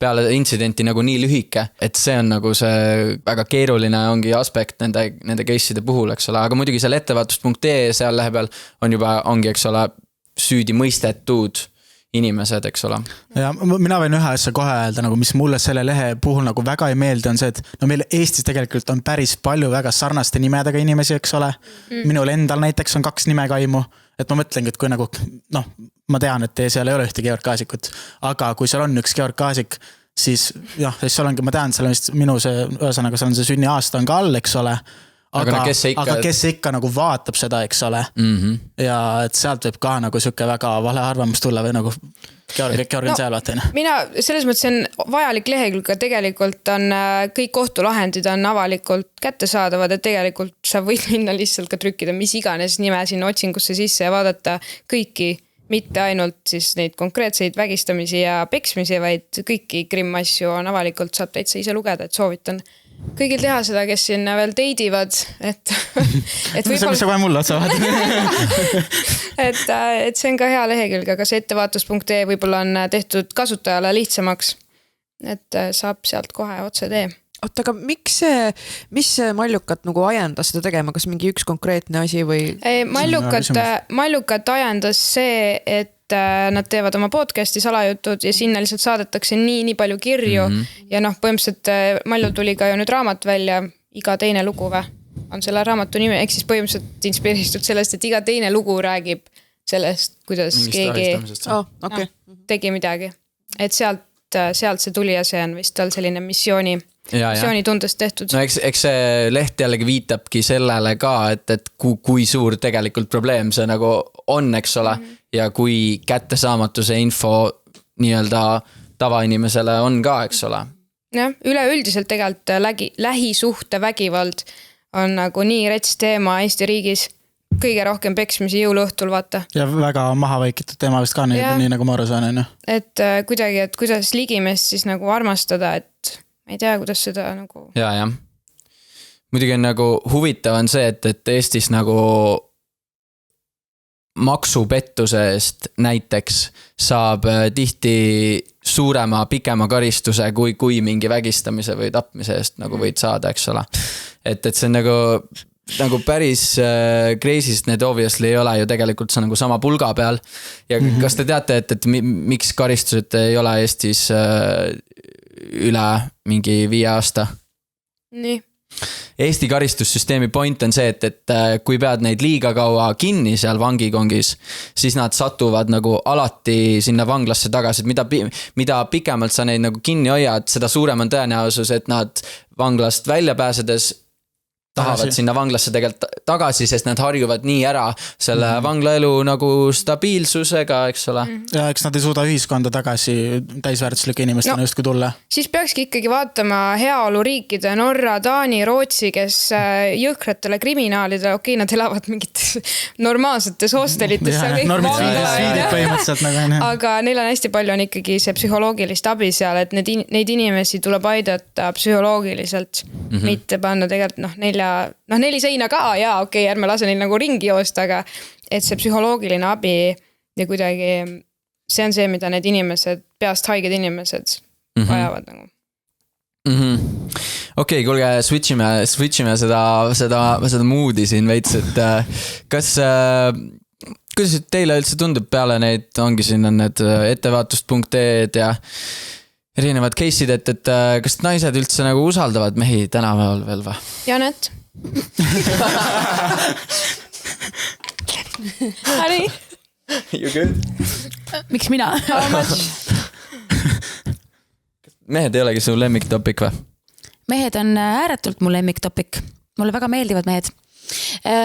peale intsidenti nagu nii lühike, et see on nagu see väga keeruline ongi aspekt nende case'ide puhul, eks ole, aga muidugi seal ettevaatust.ee seal lehe peal ongi, eks ole, süüdi mõistetud inimesed, eks ole. Ja mina võin ühe asja kohe öelda, nagu mis mulle selle lehe puhul nagu väga ei meeldi, on see, et meil Eestis tegelikult on päris palju väga sarnaste nimedega inimesi, eks ole. Minul endal näiteks on 2 nimekaimu, et ma mõtlengi, et kui nagu, ma tean, et seal ei ole ühte Georg Kaasikut, aga kui seal on üks Georg Kaasik, siis seal ongi, ma tean, seal on vist minu see, ühesõnaga, seal on see sünniaasta on ka all, eks ole. Aga kes ikka nagu vaatab seda, eks ole. Ja et sealt võib ka nagu süke väga vale arvamus tulla või nagu Georg on seal vaata. Mina selles mõttes on vajalik lehekülg, tegelikult on kõik kohtulahendid on avalikult kättesaadavad, et tegelikult sa võid minna lihtsalt ka trükkida mis iganes nime sinna otsingusse sisse ja vaadata kõiki, mitte ainult siis neid konkreetseid vägistamisi ja peksmisi, vaid kõiki krimmasju on avalikult, saab täitsa ise lugeda, et soovitan kõigil teha seda, kes sinna veel teidivad, et mis sa kohe mulle otsa vaatad? et see on ka hea lehekülg, aga see ettevaatus.ee võib-olla on tehtud kasutajale lihtsamaks, et saab sealt kohe otse tee. Oota, aga mis Mallukat nagu ajendas seda tegema, kas mingi üks konkreetne asi või? Mallukat ajendas see, et nad teevad oma podcasti salajutud ja sinna lihtsalt saadetakse nii palju kirju ja põhimõtteliselt Mallu tuli ka ju nüüd raamat välja, iga teine lugu on selle raamatu nimi, ehk siis põhimõtteliselt inspireeritud sellest, et iga teine lugu räägib sellest, kuidas keegi tegi midagi, et sealt see tuli ja see on vist tal selline missiooni tundest tehtud. No eks see leht jällegi viitabki sellele ka, et kui suur tegelikult probleem see nagu on, eks ole, ja kui kättesaamatuse info nii-öelda tavainimesele on ka, eks ole. Jah, üleüldiselt tegelikult lähisuhte vägivald on nagu nii rets teema Eesti riigis, kõige rohkem peksmisi jõuluõhtul, vaata. Ja väga maha vaikitud teema vist ka nii nagu ma aru saan, on ju. Et kuidagi, et kuidas ligimest siis nagu armastada, et ma ei tea, kuidas seda nagu... Ja. Muidugi on nagu huvitav on see, et Eestis nagu maksupettuse eest näiteks saab tihti suurema, pikema karistuse kui mingi vägistamise või tapmise eest nagu võid saada, eks ole. Et see on nagu päris crazy, sest need obviously ei ole ju tegelikult see nagu sama pulga peal. Ja kas te teate, et miks karistused ei ole Eestis üle mingi 5 aasta? Nii. Eesti karistussüsteemi point on see, et kui pead neid liiga kaua kinni seal vangikongis, siis nad satuvad nagu alati sinna vanglasse tagasi, et mida pikemalt sa neid nagu kinni hoiad, seda suurem on tõenäosus, et nad vanglast välja pääsedes tahavad sinna vanglasse tegelikult tagasi, sest nad harjuvad nii ära selle vanglaelu nagu stabiilsusega, eks ole. Ja eks nad ei suuda ühiskonda tagasi täisväärtuslike inimestena just kui tulla. Siis peakski ikkagi vaatama heaoluriikide Norra, Taani, Rootsi, kes jõhkratele kriminaalidele, okei, nad elavad mingites normaalsetes hostelites. Aga neil on hästi palju on ikkagi see psühholoogilist abi seal, et neid inimesi tuleb aidata psühholoogiliselt, mitte panna tegelikult neli seina ka, okei, ärme lase neil nagu ringi joosta, aga et see psühholoogiline abi ja kuidagi see on see, mida need inimesed, peast haiged inimesed vajavad nagu. Okei, kuulge, switchime seda moodi siin veits, et kuidas teile üldse tundub peale neid, ongi siin on need ettevaatust.ee ja erinevad case'id, et kas naised üldse nagu usaldavad mehi tänapäeval veel või? Janet? Harry? You good? Miks mina? Mehed ei olegi su lemmiktopik või? Mehed on ääretult mu lemmiktopik. Mulle väga meeldivad mehed.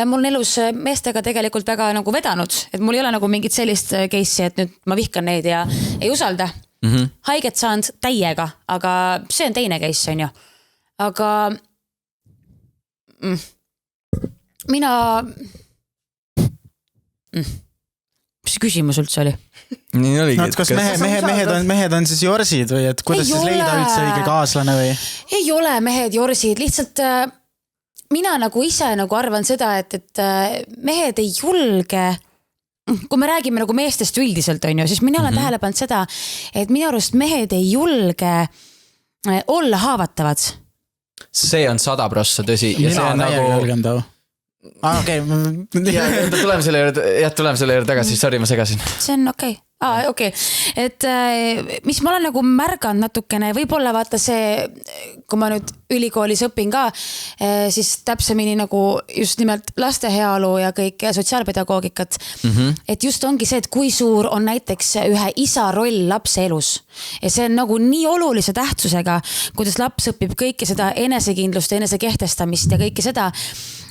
Mul on elus meestega tegelikult väga nagu vedanud, et mul ei ole nagu mingit sellist case'i, et nüüd ma vihkan neid ja ei usalda. Haiget saanud täiega, aga see on teine case, on ju. Aga mina... Mis küsimus üldse oli? Nii oligi. No, kas mehed on siis jorsid või et kuidas siis leida üldse õige kaaslane või? Ei ole mehed jorsid, lihtsalt mina nagu ise nagu arvan seda, et mehed ei julge... Kui me räägime nagu meestest üldiselt, on ju, siis mina olen tähele pannud seda, et minu arust mehed ei julge olla haavatavad. See on 100% tõsi. Mina on täiega julgen tau. Okei. Tuleme selle juurde tagasi, sorry, ma segasin. See on okei. Okei. Et mis ma olen nagu märganud natukene, võib-olla vaata see, kui ma nüüd ülikoolis õpin ka, siis täpsemini nagu just nimelt laste heaolu ja kõik sotsiaalpedagoogikat. Et just ongi see, et kui suur on näiteks ühe isa roll lapse elus. Ja see on nagu nii olulise tähtsusega, kuidas laps õpib kõike seda enesekindlust, enesekehtestamist ja kõike seda.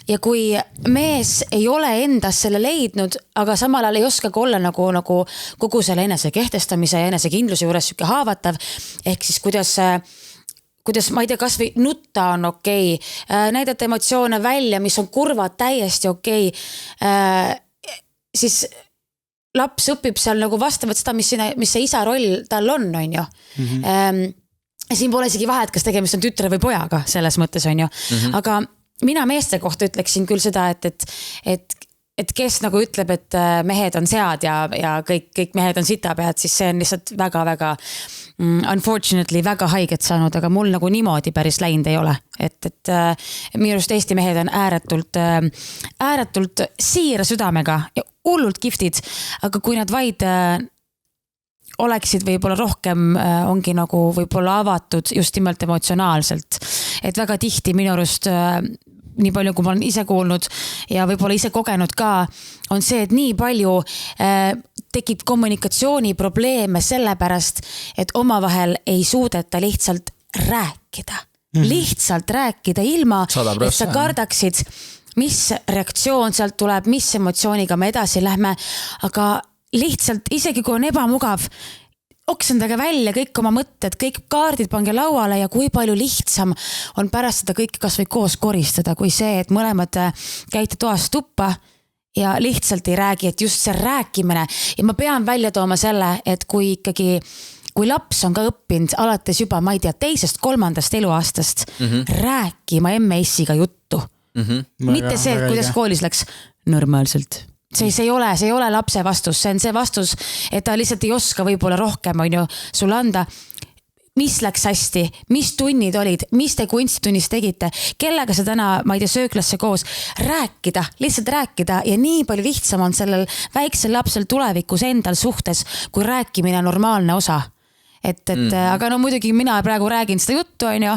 Ja kui mees ei ole endas selle leidnud, aga samal ajal ei oska olla nagu kogu selle enese kehtestamise ja enesekindluse juures süke haavatav, ehk siis kuidas ma ei tea, kas või nutta on okei, näidata emotsioone välja, mis on kurvad täiesti okei, siis laps õpib seal nagu vastavalt seda, mis see isa roll tal on ju. Siin pole isegi vahet, kas tegemist on tütre või pojaga selles mõttes on ju, aga mina meeste kohta ütleksin küll seda, et kes nagu ütleb, et mehed on sead ja kõik mehed on sitapead, siis see on lihtsalt väga-väga unfortunately väga haiget saanud, aga mul nagu niimoodi päris läinud ei ole. Et minu arust Eesti mehed on ääretult siira südamega ja hullult giftid, aga kui nad vaid oleksid võib-olla rohkem ongi nagu võib-olla avatud just nimelt emotsionaalselt. Et väga tihti minu arust nii palju, kui ma olen ise kuulnud ja võib-olla ise kogenud ka, on see, et nii palju tekib kommunikatsiooniprobleeme sellepärast, et omavahel ei suudeta lihtsalt rääkida. Lihtsalt rääkida ilma, 100%. Et sa kardaksid, mis reaktsioon sealt tuleb, mis emotsiooniga me edasi lähme, aga lihtsalt, isegi kui on ebamugav, oksendage välja kõik oma mõtted, kõik kaardid pange lauale ja kui palju lihtsam on pärast seda kõike kas või koos koristada, kui see, et mõlemad käite toast tuppa ja lihtsalt ei räägi, et just see rääkimine ja ma pean välja tooma selle, et kui ikkagi kui laps on ka õppinud alates juba, ma ei tea, 2.-3. eluaastast rääkima MS-iga juttu. Mitte see, et kuidas koolis läks normaalselt. See ei ole lapse vastus, see on see vastus, et ta lihtsalt ei oska võib-olla rohkem on ju sulle anda. Mis läks hästi, mis tunnid olid, mis te kunstitunnis tegite, kellega sa täna, ma ei tea, sööklasse koos, rääkida, lihtsalt rääkida ja nii palju lihtsam on sellel väiksel lapsel tulevikus endal suhtes, kui rääkimine normaalne osa. Aga no muidugi mina praegu räägin seda juttu, on ju,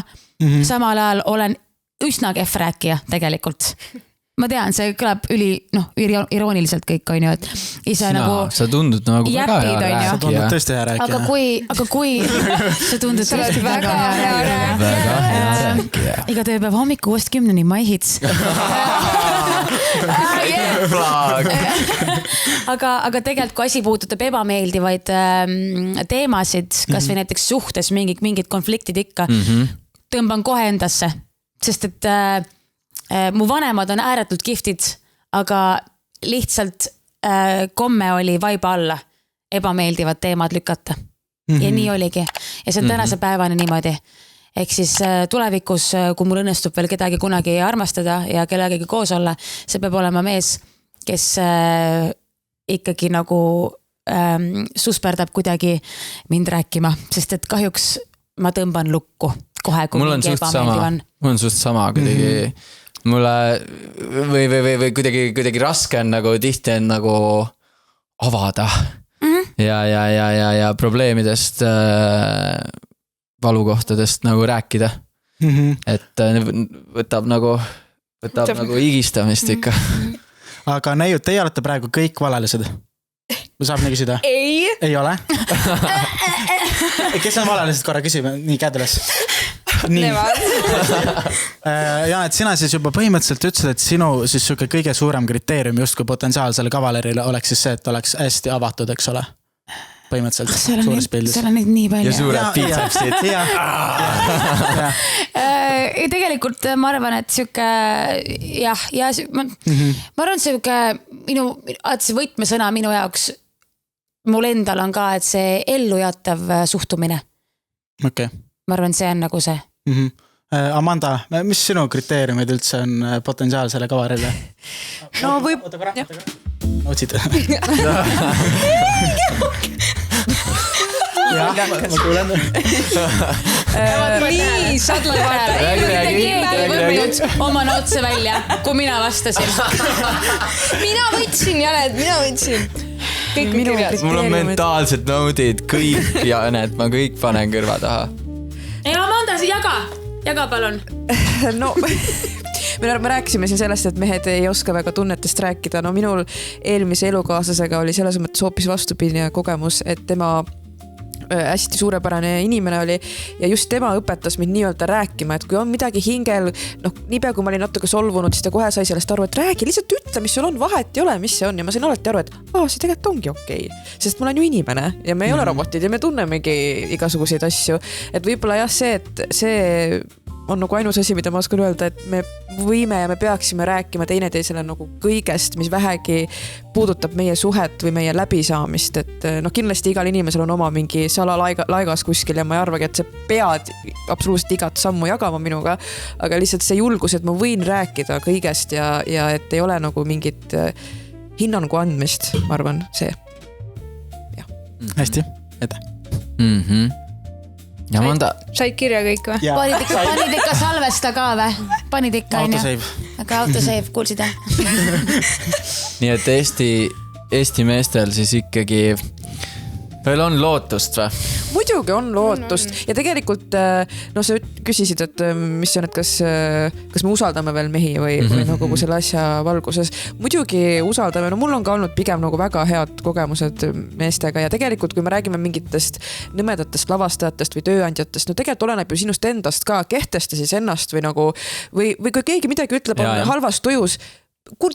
samal ajal olen üsna kehv rääkija tegelikult. Ma tean, see kõlab irooniliselt kõik, on ju, et ise sa tundud nagu väga hea rääkija. Sa tundud tõesti hea rääkija. Aga kui sa tundud tõesti väga hea rääkija. Iga tööpäev hommiku 10 My Hits. Aga tegelikult, kui asi puudutab ebameeldivaid teemasid, kas või näiteks suhtes mingid konfliktid ikka, tõmban kohe endasse, sest et mu vanemad on ääretult kihvtid, aga lihtsalt komme oli vaiba alla ebameeldivad teemad lükata. Ja nii oligi. Ja see on tänase päevani niimoodi. Ehk siis tulevikus, kui mul õnnestub veel kedagi kunagi armastada ja kellegagi koos olla, see peab olema mees, kes ikkagi nagu susperdab kuidagi mind rääkima, sest et kahjuks ma tõmban lukku kohe, kui mingi ebameeldiv on. Mul on suht sama kuidagi. Mulle või kuidagi raske on nagu tihti on nagu avada ja probleemidest, valukohtadest nagu rääkida. Et võtab nagu higistamist ikka. Aga neiud, teie olete praegu kõik valalised. Saab nii küsida? Ei ole? Kes on valalised korra küsime? Nii, käed üles. Nii. Jaanet, sina siis juba põhimõtteliselt ütlesid, et sinu siis kõige suurem kriteerium just kui potentsiaalsele kavalerile oleks siis see, et oleks hästi avatud, eks ole? Põhimõtteliselt suures pildis. Seal on neid nii palju. Ja suured piitsapsid. Tegelikult ma arvan, et ma arvan, see võtmesõna minu jaoks mul endal on ka, et see ellujätav suhtumine. Okei. Ma arvan, see on nagu see. Amanda, mis sinu kriteeriumid üldse on potentsiaalsele kavarile? No võib... Otsid? Jah, ma kuulen. Nii, sadla vaata. Oma otse välja, kui mina vastasin. Mina võtsin, Janet, mina võtsin. Kõik on kirjas. Mul on mentaalsed noodid, kõik, Janet, ma kõik panen kõrva taha. Ei, Amanda, jaga palun. No, me rääkisime siin sellest, et mehed ei oska väga tunnetest rääkida. No minul eelmise elukaaslasega oli selles mõttes hoopis vastupidine kogemus, et tema hästi suurepärane inimene oli ja just tema õpetas mind nii-öelda rääkima, et kui on midagi hingel, niipea kui ma olin natuke solvunud, siis ta kohe sai sellest aru, et räägi, lihtsalt ütle, mis sul on, vahet ei ole, mis see on ja ma sain alati aru, et see tegelikult ongi okei. Sest ma olen ju inimene ja me ei ole robotid ja me tunnemegi igasuguseid asju, et võib-olla jah see, et see on nagu ainus asi, mida ma oskan öelda, et me võime ja me peaksime rääkima teineteisele nagu kõigest, mis vähegi puudutab meie suhet või meie läbisaamist, et kindlasti igal inimesel on oma mingi salalaigas kuskil ja ma ei arvagi, et sa pead absoluutselt igat sammu jagama minuga, aga lihtsalt see julgus, et ma võin rääkida kõigest ja et ei ole nagu mingit hinnangu andmist, ma arvan, see. Hästi, ette. Ja Amanda. Said kirja kõik või? Panid ikka salvesta ka või? Panid ikka, autosave. Aga autosave, kuulsid jah? Nii et Eesti meestel siis ikkagi veel on lootust või? Muidugi on lootust ja tegelikult sa küsisid, et mis on, et kas me usaldame veel mehi või nagu selle asja valguses. Muidugi usaldame, mul on ka olnud pigem nagu väga head kogemused meestega ja tegelikult kui me räägime mingitest nõmedatest lavastajatest või tööandjatest, tegelikult oleneb ju sinust endast ka, kehtesta siis ennast või kui keegi midagi ütleb, on halvast tujus,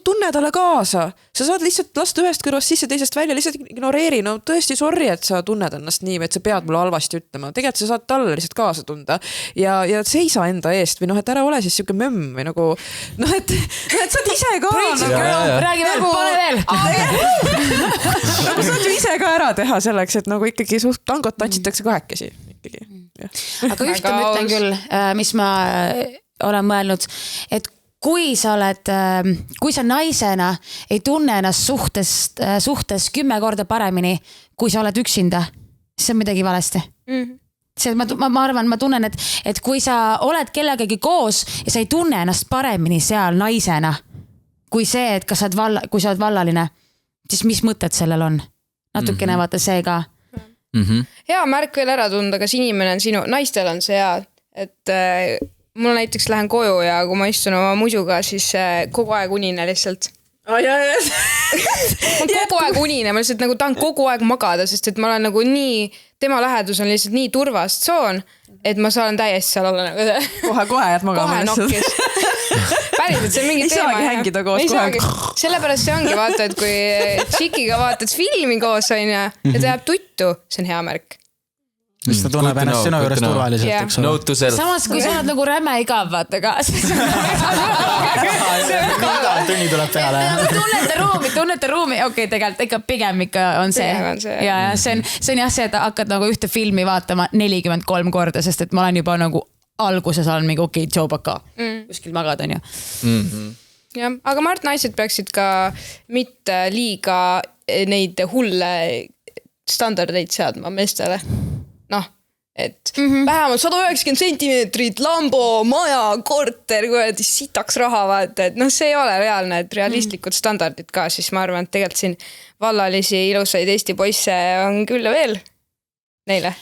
tunne talle kaasa. Sa saad lihtsalt lasta ühest kõrvast sisse, teisest välja, lihtsalt ignoreeri. No tõesti sorry, et sa tunned ennast nii, et sa pead mulle halvasti ütlema. Tegelikult sa saad talle lihtsalt kaasa tunda ja seisa enda eest või et ära ole siis siuke mömm või nagu, et saad ise ka. Räägi veel, pane veel. Nagu saad ju ise ka ära teha selleks, et nagu ikkagi suht tangot tantsitakse kahekesi. Aga ühte ma ütlen küll, mis ma olen mõelnud, et kui sa naisena ei tunne ennast suhtes 10 korda paremini, kui sa oled üksinda, siis on midagi valesti. Ma arvan, ma tunnen, et kui sa oled kellegagi koos ja sa ei tunne ennast paremini seal naisena, kui see, et kui sa oled vallaline, siis mis mõtted sellel on? Natukene vaata see ka. Hea märk veel ära tunda, kas inimene on sinu, naistel on see hea, et mul näiteks lähen koju ja kui ma istun oma musuga, siis kogu aeg unine lihtsalt. Ma kogu aeg unine, ma lihtsalt nagu tahan kogu aeg magada, sest et ma olen nagu nii, tema lähedus on lihtsalt nii turvast tsoon, et ma saan täiesti seal olla nagu kohe jääd magama. Kohe nokkis. Päriselt, see on mingi teema. Ei saagi hängida koos kohe. Sellepärast see ongi, vaata, et kui tšikiga vaatad filmi koos on ja ta jääb tuttu, see on hea märk. Siis ta tunneb ennast sinu juures turvaliselt, eks ole. Note to self. Samas, kui sa oled nagu räme igav, vaata ka. Tunni tuleb peale. Tunnete ruumi. Okei, tegelikult ikka pigem ikka on see. Ja see on jah see, et hakkad nagu ühte filmi vaatama 43 korda, sest et ma olen juba nagu alguses olen mingi okei, Joe-Baka. Kuskil magad on ju. Jah, aga ma arvan, naised peaksid ka mitte liiga neid hulle standardeid seadma meestele. Noh, et vähemalt 190 sentimeetrit, Lambo, maja, korter, kui sitaks raha vaata, et see ei ole reaalne, et realistlikud standardid ka, siis ma arvan, et tegelikult siin vallalisi ilusaid Eesti poisse on küll ja veel neile.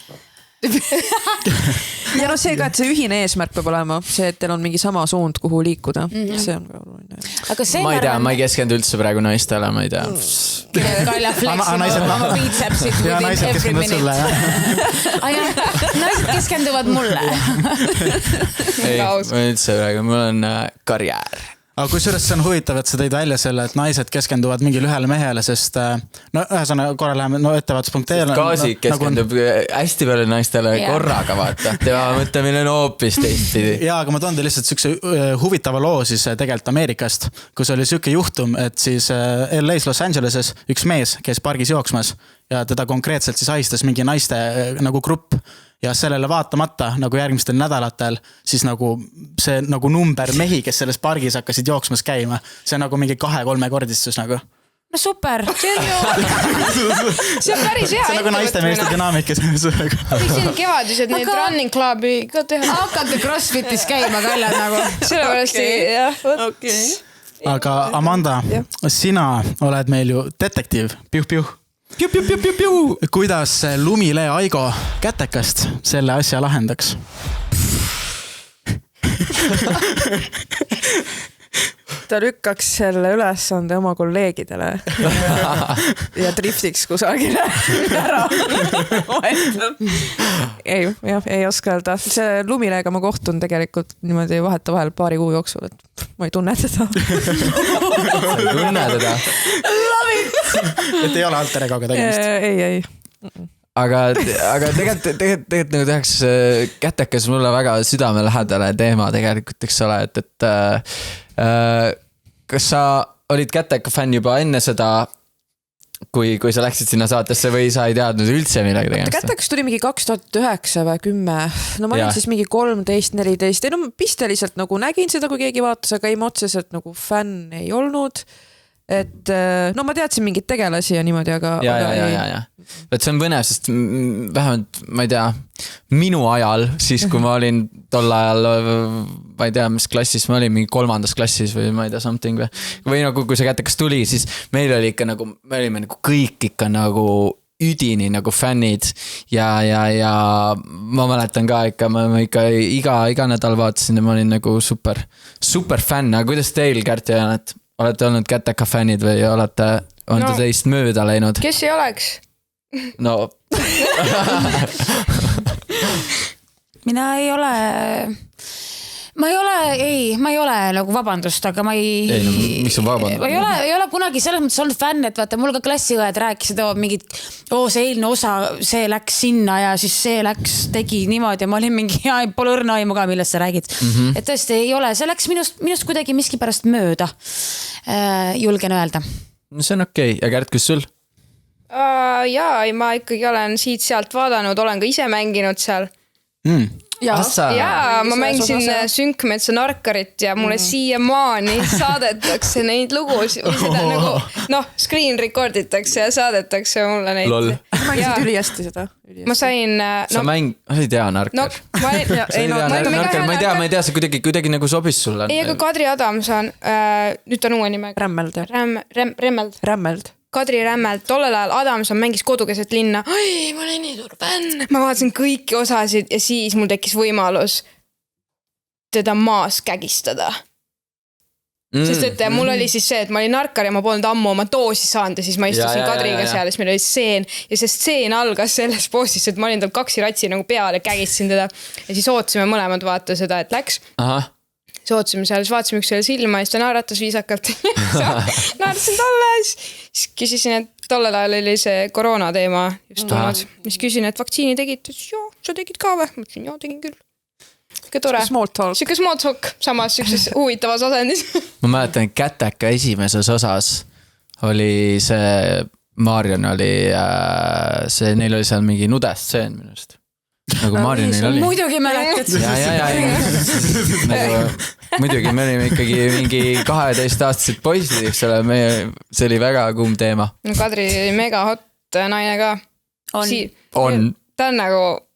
Ja see ka, et see ühine eesmärk peab olema, see, et teil on mingi sama suund, kuhu liikuda. See on ka oluline. Ma ei tea, ma ei keskendu üldse praegu naistele, ma ei tea. Kalja fleksib oma biitsepsid within every minute. Naised keskenduvad mulle. Ei, ma üldse praegu, mul on karjäär. Aga kusjuures see on huvitav, et sa tõid välja selle, et naised keskenduvad mingile ühele mehele, sest ühesõnaga korra läheme ettevaatus.ee. Kaasik keskendub hästi palju naistele korraga, vaata. Tema mõtlemine on hoopis teistpidi. Jaa, aga ma toon teile lihtsalt sükse huvitava loo siis tegelikult Ameerikast, kus oli süke juhtum, et siis LA's Los Angeleses üks mees käis pargis jooksmas ja teda konkreetselt siis ahistas mingi naiste nagu grupp. Ja sellele vaatamata nagu järgmistel nädalatel siis nagu see nagu number mehi, kes selles pargis hakkasid jooksmas käima, see on nagu mingi 2-3 kordistus nagu. No super. See on päris hea. See on nagu naiste meeste dünaamika. Siin kevadised need running clubi ka teha. Hakake crossfitis käima Kaljad nagu. Sellepärast jah. Aga Amanda, sina oled meil ju detektiiv. Piuh. Kuidas Lumile Aigo kätekast selle asja lahendaks? Ta lükkaks selle ülesande oma kolleegidele ja driftiks kusagile ära. Ei oska öelda. See Lumilega ma kohtun tegelikult niimoodi vaheta vahel paari kuu jooksul, et ma ei tunne teda. Tunne teda? Et ei ole alter egoga tegemist? Ei. Aga tegelikult nagu tehakse kätekas mulle väga südamelähedane teema tegelikult, eks ole, et kas sa olid käteka fänn juba enne seda, kui sa läksid sinna saatesse või sa ei teadnud üldse midagi tegemist? Kätekas tuli mingi 2009 või 10. No ma olin siis mingi 13-14. Ei no pisteliselt nagu nägin seda, kui keegi vaatas, aga ei ma otseselt nagu fänn ei olnud. Et no ma teadsin mingid tegelasi ja niimoodi, aga... Ja. Et see on põnev, sest vähemalt, ma ei tea, minu ajal, siis kui ma olin tol ajal, ma ei tea, mis klassis ma olin, mingi 3. klassis või ma ei tea, something või nagu kui see kätekas tuli, siis meil oli ikka nagu, me olime nagu kõik ikka nagu üdini nagu fännid ja ma mäletan ka ikka, ma ikka iga nädal vaatasin ja ma olin nagu super fänn, aga kuidas teil, Kärt ja Janet? Olete olnud käteka fännid või on ta teist mööda läinud? Kes ei oleks? No. Mina ei ole... ma ei ole nagu vabandust, aga ma ei... Ei, no, miks on vabandust? Ma ei ole kunagi selles mõttes olnud fänn, et vaata, mul ka klassiõed rääkisid, mingid, see eelne osa, see läks sinna ja siis see tegi niimoodi ja ma olin mingi, pole õrna aimu ka, millest sa räägid. Et tõesti ei ole, see läks minust kuidagi miskipärast mööda, julgen öelda. No see on okei. Ja Kärt, kus sul? Jaa, ma ikkagi olen siit-sealt vaadanud, olen ka ise mänginud seal. Jaa, ma mängisin Sünkmetsa narkarit ja mulle siiamaani saadetakse neid lugusid või seda nagu, screen recorditakse ja saadetakse mulle neid. Lol. Ma mängisid ülihästi seda. Ma sain... Sa ei tea narkar. Ma ei tea, see kuidagi nagu sobis sulle. Ei, aga Kadri Adams on, nüüd on uue nimega. Rämmeld. Kadri Rämmeld, tollel ajal Adamson mängis Kodukeset linna. Ma olen nii suur fänn. Ma vaatasin kõiki osasid ja siis mul tekkis võimalus teda maas kägistada. Sest et mul oli siis see, et ma olin narkar ja ma polnud ammu oma doosi saanud ja siis ma istusin Kadriga seal ja siis meil oli stseen ja see stseen algas selles poosis, et ma olin tal 2 ratsi nagu peal ja kägistasin teda ja siis ootasime mõlemad vaata seda, et läks. Siis ootasime seal, siis vaatasime üks selle silma ja siis ta naeratas viisakalt. Naeratasin talle, siis küsisin, et tollel ajal oli see koroona teema just tulnud. Siis küsin, et vaktsiini tegid, joo, sa tegid ka või? Ma ütlesin, joo, tegin küll. Siuke tore. Siuke small talk, samas siukses huvitavas asendis. Ma mäletan, et Käteka esimeses osas oli see, Marion oli, neil oli seal mingi nudest seen minust. Nagu Marionil oli. Muidugi mäletad. Muidugi, me olime ikkagi mingi 12-aastased poisid, see oli väga kuum teema. Kadri oli mega hot naine ka. On. Ta on nagu,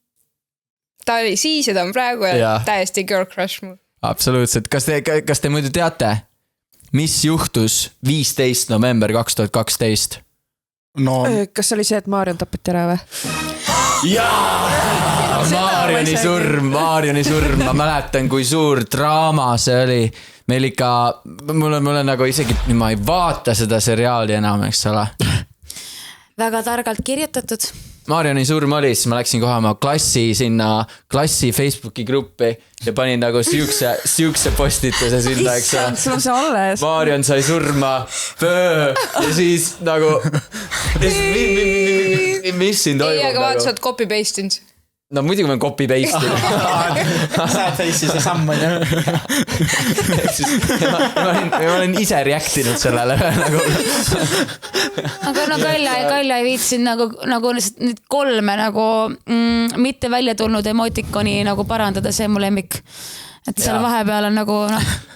ta oli siis ja ta on praegu ja täiesti girl crush mul. Absoluutselt. Kas te muidu teate, mis juhtus 15. november 2012? Kas oli see, et Marion tapeti ära või? Jaa! Marioni surm, ma mäletan, kui suur draama see oli. Meil ikka, mul on nagu isegi, ma ei vaata seda seriaali enam, eks ole. Väga targalt kirjutatud. Marioni surm oli, siis ma läksin kohe oma klassi Facebooki gruppi ja panin nagu siukse postituse sinna, eks ole. Sul on see alles. Marion sai surma. Ja siis nagu... Mis siin toimub? Ei, aga vaata, sa oled copy-pastinud. No muidugi ma copy-pastinud. Sad face'i see samm on ju. Ma olen ise reactinud sellele. Aga no Kalja ei viitsin nagu need 3 nagu mitte välja tulnud emotikoni nagu parandada, see mu lemmik. Et seal vahepeal on nagu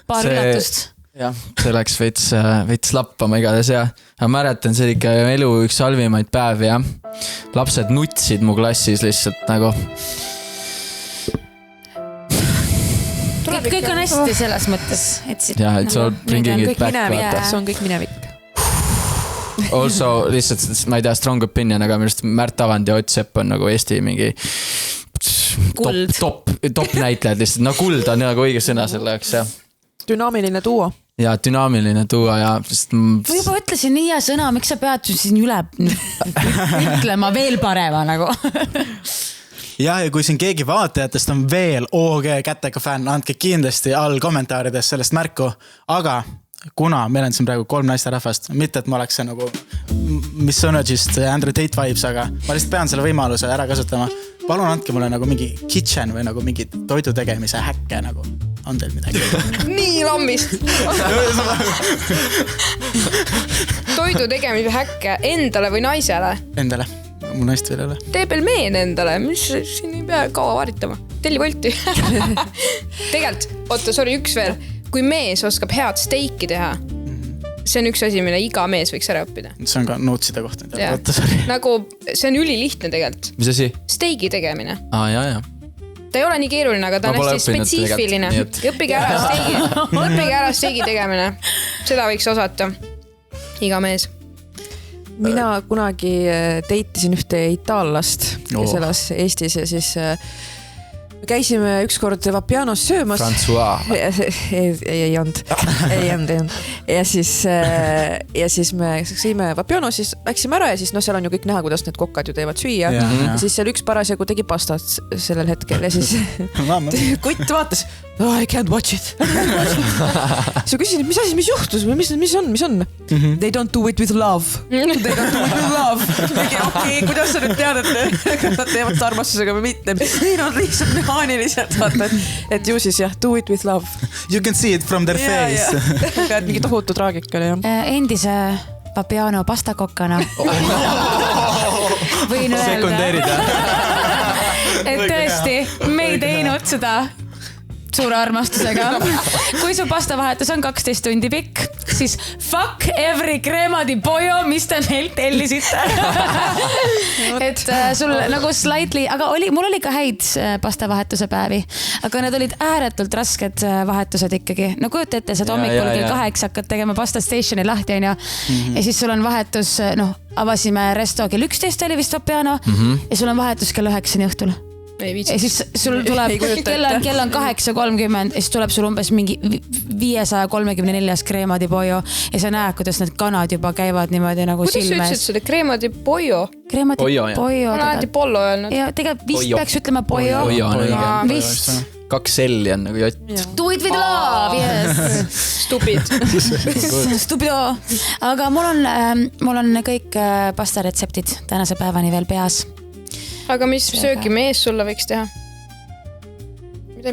paar üllatust. Jah, see läks veits lappama igades ja ma mäletan, see ikka elu üks halvimaid päevi ja lapsed nutsid mu klassis lihtsalt nagu. Kõik on hästi selles mõttes. Jah, et see bringing it back. See on kõik minevik. Also, lihtsalt, ma ei tea, strong opinion, aga minu arust Märt Avand ja Ott Sepp on nagu Eesti mingi top näitlejad lihtsalt. No kuld on nagu õige sõna selle jaoks, jah. Dünaamiline duo. Ja dünaamiline duo ja... Ma juba ütlesin nii hea sõna, miks sa pead siin üle ütlema veel parema nagu. Ja kui siin keegi vaatajatest on veel OG Käteka fänn, andke kindlasti all kommentaarides sellest märku, aga kuna meil on siin praegu 3 naisterahvast, mitte et ma oleks see nagu misogynist Andrew Tate vibes, aga ma lihtsalt pean selle võimaluse ära kasutama. Palun andke mulle nagu mingi kitchen või nagu mingi toidu tegemise häkke nagu. On teil midagi? Nii lammist. Toidu tegemise häkke endale või naisele? Endale. Mu naist veel ei ole. Tee pelmeen endale, mis siin ei pea kaua varitama. Telli Volti. Tegelikult, oota, sorry, üks veel. Kui mees oskab head steiki teha, see on üks asi, mille iga mees võiks ära õppida. See on ka nootside kohta. Nagu, see on ülilihtne tegelikult. Mis asi? Steigi tegemine. Jaa. Ta ei ole nii keeruline, aga ta on hästi spetsiifiline. Õppige ära steigi tegemine. Seda võiks osata. Iga mees. Mina kunagi teitisin ühte itaallast, kes elas Eestis ja siis me käisime ükskord Vapianos söömas. François. Ei olnud. Ja siis me sõime Vapianos, siis läksime ära ja siis seal on ju kõik näha, kuidas need kokkad ju teevad süüa. Ja siis seal üks parasjagu tegi pastat sellel hetkel ja siis kutt vaatas, I can't watch it. Siis ma küsin, mis asi, mis juhtus või mis on? They don't do it with love. They don't do it with love. Okei, kuidas sa nüüd tead, et kas nad teevad armastusega või mitte? Ei, nad lihtsalt mehaaniliselt vaata, et ju siis jah, do it with love. You can see it from their face. Et mingi tohutu traagika oli jah. Endise Papiano pastakokkana võin öelda, sekundeerida. et tõesti, me ei teinud seda suure armastusega. Kui su pastavahetus on 12 tundi pikk, siis fuck every crema di pollo, mis te meilt tellisite. Et sul nagu slightly, aga mul oli ka häid pastavahetuse päevi, aga need olid ääretult rasked vahetused ikkagi. No kujuta ette, sa hommikul kell 8 hakkad tegema pasta stationi lahti ja siis sul on vahetus, avasime resto kell 11 oli vist Papiano ja sul on vahetus kell 9 õhtul. Ja siis sul tuleb, kell on 8:30 ja siis tuleb sul umbes mingi 534 crema di pollo ja sa näed, kuidas need kanad juba käivad niimoodi nagu silmes. Kuidas sa ütlesid selle crema di pollo? Crema di pollo. Ma olen alati pollo öelnud. Ja tegelikult vist peaks ütlema pollo. Vist. 2 L-i on nagu jott. Do it with love, yes. Stupido. Aga mul on kõik pastaretseptid tänase päevani veel peas. Aga mis söögimees sulle võiks teha?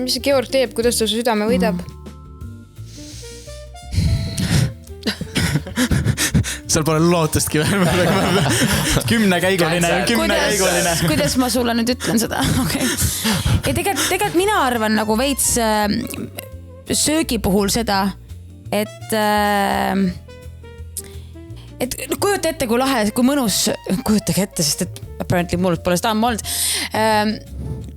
Mis see Georg teeb, kuidas ta su südame võidab? Seal pole lootustki veel. 10 käiguline. Kuidas ma sulle nüüd ütlen seda? Okay. Ja tegelikult mina arvan nagu veits söögi puhul seda, et kujuta ette, kui lahe, kui mõnus, kujutage ette, sest et apparently mul pole seda ammu olnud.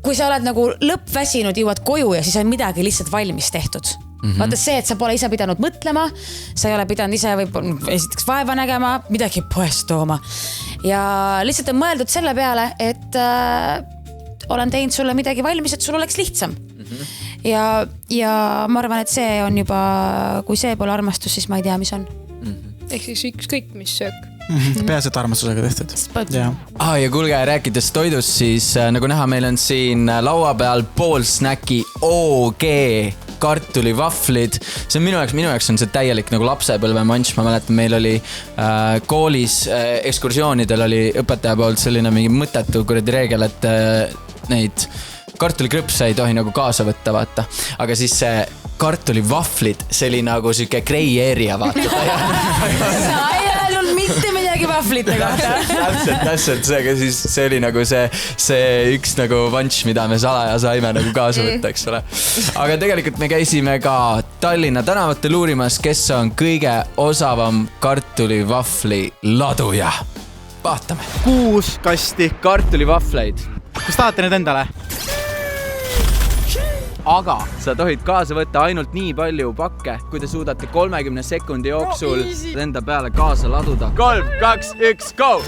Kui sa oled nagu lõppväsinud, jõuad koju ja siis on midagi lihtsalt valmis tehtud. Vaata see, et sa pole ise pidanud mõtlema, sa ei ole pidanud ise võib-olla esiteks vaeva nägema, midagi poest tooma. Ja lihtsalt on mõeldud selle peale, et olen teinud sulle midagi valmis, et sul oleks lihtsam. Ja ma arvan, et see on juba, kui see pole armastus, siis ma ei tea, mis on. Ehk siis ükskõik, mis söök. Peaasi, et armastusega tehtud. Ja kuulge, rääkides toidust, siis nagu näha, meil on siin laua peal poolsnäki OG kartulivahvlid. See on minu jaoks on see täielik nagu lapsepõlve manš. Ma mäletan, meil oli koolis ekskursioonidel oli õpetaja poolt selline mingi mõttetu kuradi reegel, et neid kartulikrõpse ei tohi nagu kaasa võtta, vaata. Aga siis see kartulivahvlid, see oli nagu siuke grey area, vaata. Sa ei öelnud mitte midagi vahvlite kohta. Täpselt see, aga siis see oli nagu see üks nagu vanš, mida me salaja saime nagu kaasa võtta, eks ole. Aga tegelikult me käisime ka Tallinna tänavatel uurimas, kes on kõige osavam kartulivahvli laduja. Vaatame. 6 kasti kartulivahvleid. Kas tahate need endale? Aga sa tohid kaasa võtta ainult nii palju pakke, kui te suudate 30 sekundi jooksul enda peale kaasa laduda. 3, 2, 1, go!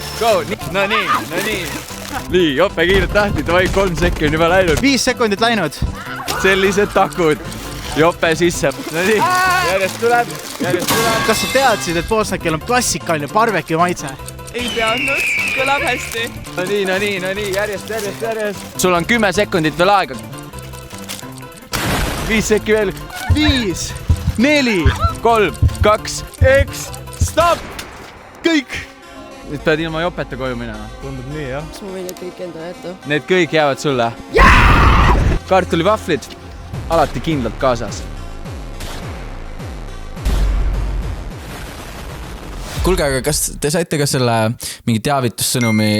No nii. Nii, jope kiirelt tahti, tohi 3 sekundit juba läinud. 5 sekundit läinud. Sellised takud. Jope sisse. No nii, järjest tuleb. Kas sa teadsid, et poolsnäkil on klassikaline barbecue maitse? Ei teadnud, kõlab hästi. No nii, järjest. Sul on 10 sekundit veel aega. 5 sekki veel. 5, 4, 3, 2, 1, stop! Kõik! Nüüd pead ilma jopeta koju minema. Tundub nii, jah. Kas ma võin need kõik enda jätta? Need kõik jäävad sulle. Kartulivahvlid, alati kindlalt kaasas. Kuulge, aga kas te saite ka selle mingi teavitussõnumi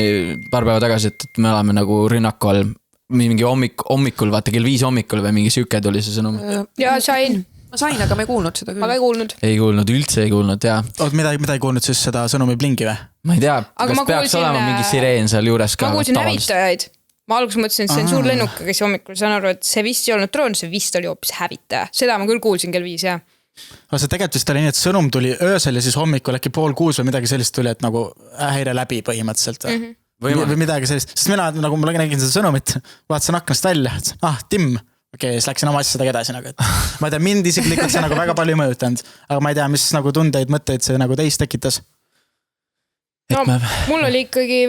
paar päeva tagasi, et me oleme nagu rünnaku all? Mingi hommikul, vaata kell 5 hommikul või mingi süke tuli see sõnum. Ja sain. Ma sain, aga ma ei kuulnud seda küll. Aga ei kuulnud, üldse ei kuulnud, jaa. Mida ei kuulnud siis seda sõnumi blingi või? Ma ei tea, kas peaks olema mingi sireen seal juures ka? Ma kuulsin hävitajaid. Ma alguses mõtlesin, et see on suur lennuka, kes hommikul saan aru, et see vist ei olnud droon, see vist oli hoopis hävitaja. Seda ma küll kuulsin kell 5, jah. Aga see tegelikult vist oli nii, et sõnum tuli öösel ja siis hommikul äkki 5:30 või midagi sellist tuli, et nagu häire läbi põhimõtteliselt. Või midagi sellist, sest mina nagu ma nägin seda sõnumit, vaatasin aknast välja, et Tim, siis läksin oma asjadega edasi nagu, et ma ei tea, mind isiklikult see nagu väga palju mõjutanud, aga ma ei tea, mis nagu tundeid, mõtteid see nagu teist tekitas. No, mul oli ikkagi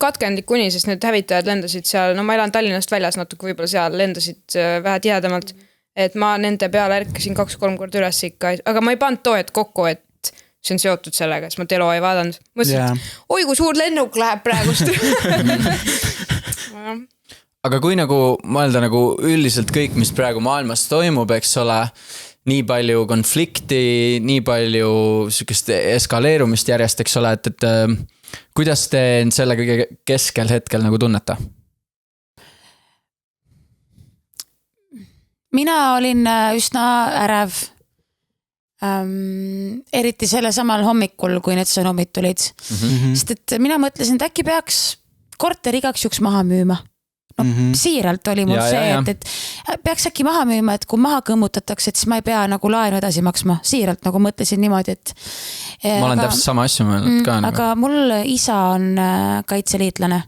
katkendlik uni, sest need hävitajad lendasid seal, no ma elan Tallinnast väljas natuke, võib-olla seal lendasid vähe tihedamalt et ma nende peale ärkasin 2-3 korda üles ikka, aga ma ei pannud toet kokku, et see on seotud sellega, siis ma telo ei vaadanud. Mõtlesin, et oi, kui suur lennuk läheb praegust. Aga kui nagu mõelda nagu üldiselt kõik, mis praegu maailmas toimub, eks ole, nii palju konflikti, nii palju sükest eskaleerumist järjest, eks ole, et kuidas te selle kõige keskel hetkel nagu tunnete? Mina olin üsna ärev, eriti selle samal hommikul, kui need sõnumid tulid. Sest et mina mõtlesin, et äkki peaks korter igaks juks maha müüma. No, siiralt oli mul et peaks äkki maha müüma, et kui maha kõmmutatakse, et siis ma ei pea nagu laenu edasi maksma. Siiralt nagu mõtlesin niimoodi, et... Ma olen täpselt sama asju mõelnud ka. Aga mul isa on kaitseliitlane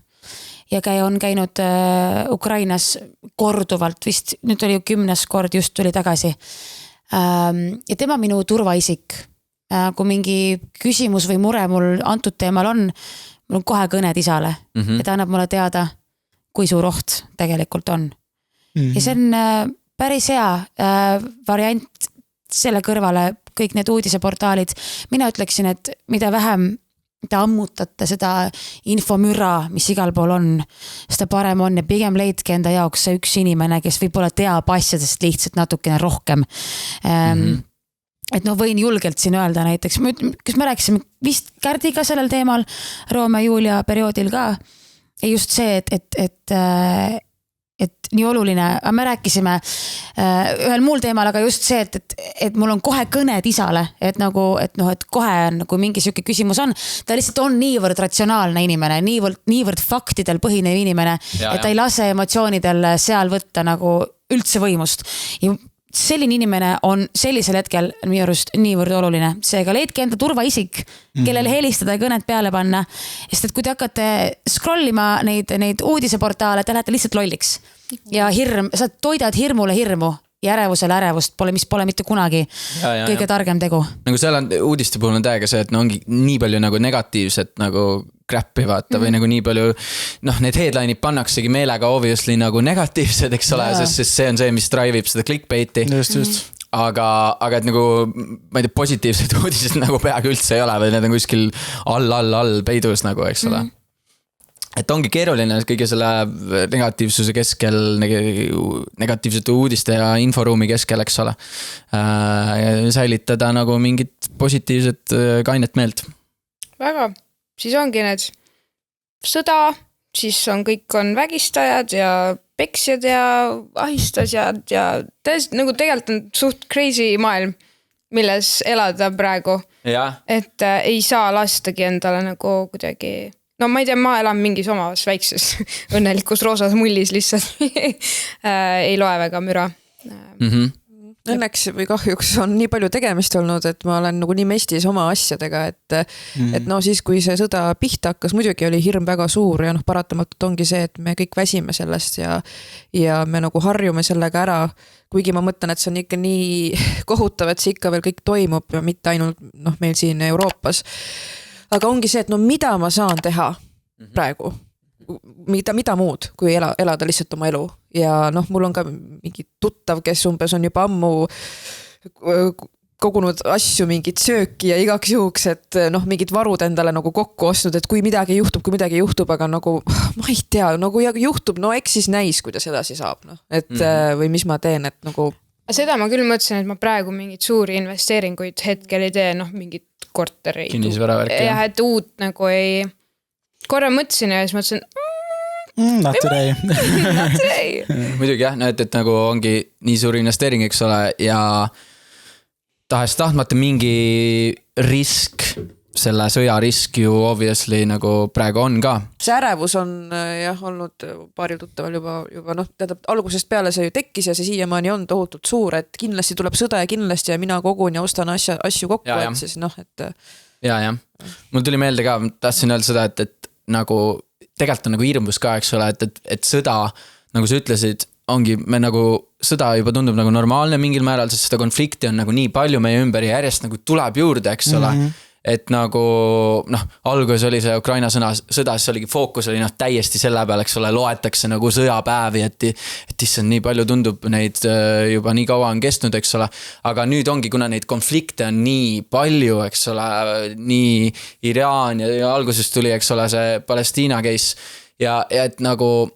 ja on käinud Ukrainas korduvalt, vist nüüd oli ju 10. kord, just tuli tagasi. Ja tema minu turvaisik. Kui mingi küsimus või mure mul antud teemal on, mul on kohe kõned isale, et annab mulle teada, kui suur oht tegelikult on. Ja see on päris hea variant selle kõrvale, kõik need uudiseportaalid. Mina ütleksin, et mida vähem te ammutate seda infomüra, mis igal pool on, seda parem on ja pigem leidke enda jaoks see üks inimene, kes võib-olla teab asjadest lihtsalt natukene rohkem. Et võin julgelt siin öelda näiteks, kas me rääkisime vist Kärdiga sellel teemal, Roome Julia perioodil ka, ja just see, et nii oluline, me rääkisime ühel muul teemal, aga just see, et mul on kohe kõned isale, et kohe on, kui mingi siuke küsimus on, ta lihtsalt on niivõrd ratsionaalne inimene, niivõrd faktidel põhinev inimene, et ta ei lase emotsioonidel seal võtta nagu üldse võimust. Ja selline inimene on sellisel hetkel minu arust niivõrd oluline. Seega leidke enda turvaisik, kellele helistada ja kõned peale panna. Sest et kui te hakkate scrollima neid uudiseportaale, te lähete lihtsalt lolliks. Ja sa toidad hirmule hirmu ja ärevusele ärevust, mis pole mitte kunagi kõige targem tegu. Nagu seal on uudiste puhul on täiega see, et ongi nii palju nagu negatiivset nagu crap'i vaata või nagu nii palju, need headline'id pannaksegi meelega obviously nagu negatiivsed, eks ole, sest see on see, mis drive'ib seda clickbaiti. Just. Aga et nagu, ma ei tea, positiivsed uudised nagu peaaegu üldse ei ole või need on kuskil all peidus nagu, eks ole. Et ongi keeruline kõige selle negatiivsuse keskel, negatiivsete uudiste ja inforuumi keskel, eks ole. Säilitada nagu mingit positiivset kainet meelt. Väga. Siis ongi need sõda, siis kõik on vägistajad ja peksjad ja ahistasjad ja nagu tegelikult on suht crazy maailm, milles elada praegu. Et ei saa lastagi endale nagu kuidagi... No ma ei tea, ma elan mingis omas väikses õnnelikus roosas mullis lihtsalt. Ei loe väga müra. Õnneks või kahjuks on nii palju tegemist olnud, et ma olen nagu nii mestis oma asjadega, et siis kui see sõda pihta hakkas, muidugi oli hirm väga suur ja paratamatult ongi see, et me kõik väsime sellest ja me nagu harjume sellega ära, kuigi ma mõtlen, et see on ikka nii kohutav, et see ikka veel kõik toimub ja mitte ainult meil siin Euroopas. Aga ongi see, et mida ma saan teha praegu? Mida muud, kui elada lihtsalt oma elu. Ja mul on ka mingi tuttav, kes umbes on juba ammu kogunud asju, mingit sööki ja igaks juhuks, et mingid varud endale nagu kokku ostnud, et kui midagi juhtub, aga nagu ma ei tea, nagu juhtub, eks siis näis, kuidas edasi saab. Et või mis ma teen, et nagu... Seda ma küll mõtlesin, et ma praegu mingid suuri investeeringuid hetkel ei tee, mingid kortereid. Kinnisvaravärki. Ja et uut nagu ei... Korra mõtlesin ja siis mõtlesin... Not today. Muidugi jah, et nagu ongi nii suur investeering, eks ole, ja tahes tahtmata mingi risk, selle sõja risk ju obviously nagu praegu on ka. See ärevus on olnud paaril tuttaval juba algusest peale see ju tekkis ja see siiamaani on tohutult suur, et kindlasti tuleb sõda ja kindlasti ja mina kogun ja ostan asju kokku, et siis et... Ja. Mul tuli meelde ka, tahtsin öelda seda, et nagu tegelikult on nagu hirmus ka, eks ole, et sõda, nagu sa ütlesid, ongi me nagu, sõda juba tundub nagu normaalne mingil määral, sest seda konflikti on nagu nii palju meie ümber ja järjest nagu tuleb juurde, eks ole. et nagu alguses oli see Ukraina sõda, siis oligi fookus oli täiesti selle peal, eks ole, loetakse nagu sõjapäevi, et issand, nii palju tundub neid juba nii kaua on kestnud, eks ole, aga nüüd ongi, kuna neid konflikte on nii palju, eks ole, nii Iraan ja alguses tuli, eks ole, see Palestiina case ja et nagu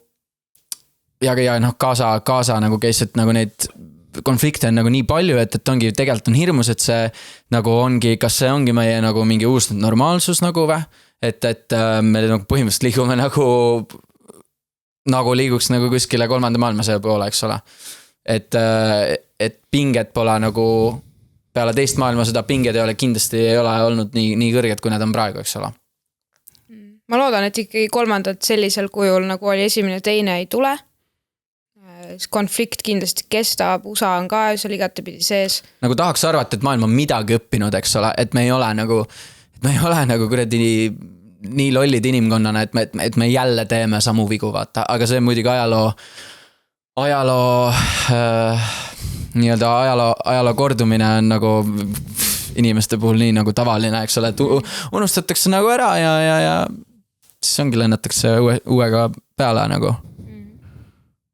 ja Gaza nagu case, et nagu neid konflikte on nagu nii palju, et ongi tegelikult on hirmus, et see nagu ongi, kas see ongi meie nagu mingi uus normaalsus nagu või? Et me nagu põhimõtteliselt liigume nagu liiguks nagu kuskile 3. maailmasõja poole, eks ole. Et pinged pole nagu peale teist maailmasõda pinged kindlasti ei ole olnud nii kõrged, kui need on praegu, eks ole. Ma loodan, et ikkagi 3. sellisel kujul nagu oli esimene, teine ei tule. Konflikt kindlasti kestab, USA on ka seal igatepidi sees. Nagu tahaks arvata, et maailm on midagi õppinud, eks ole, et me ei ole nagu kuradi nii lollid inimkonnana, et me jälle teeme samu vigu, vaata, aga see muidugi ajaloo kordumine on nagu inimeste puhul nii nagu tavaline, eks ole, et unustatakse nagu ära ja siis ongi lennatakse uuega peale nagu.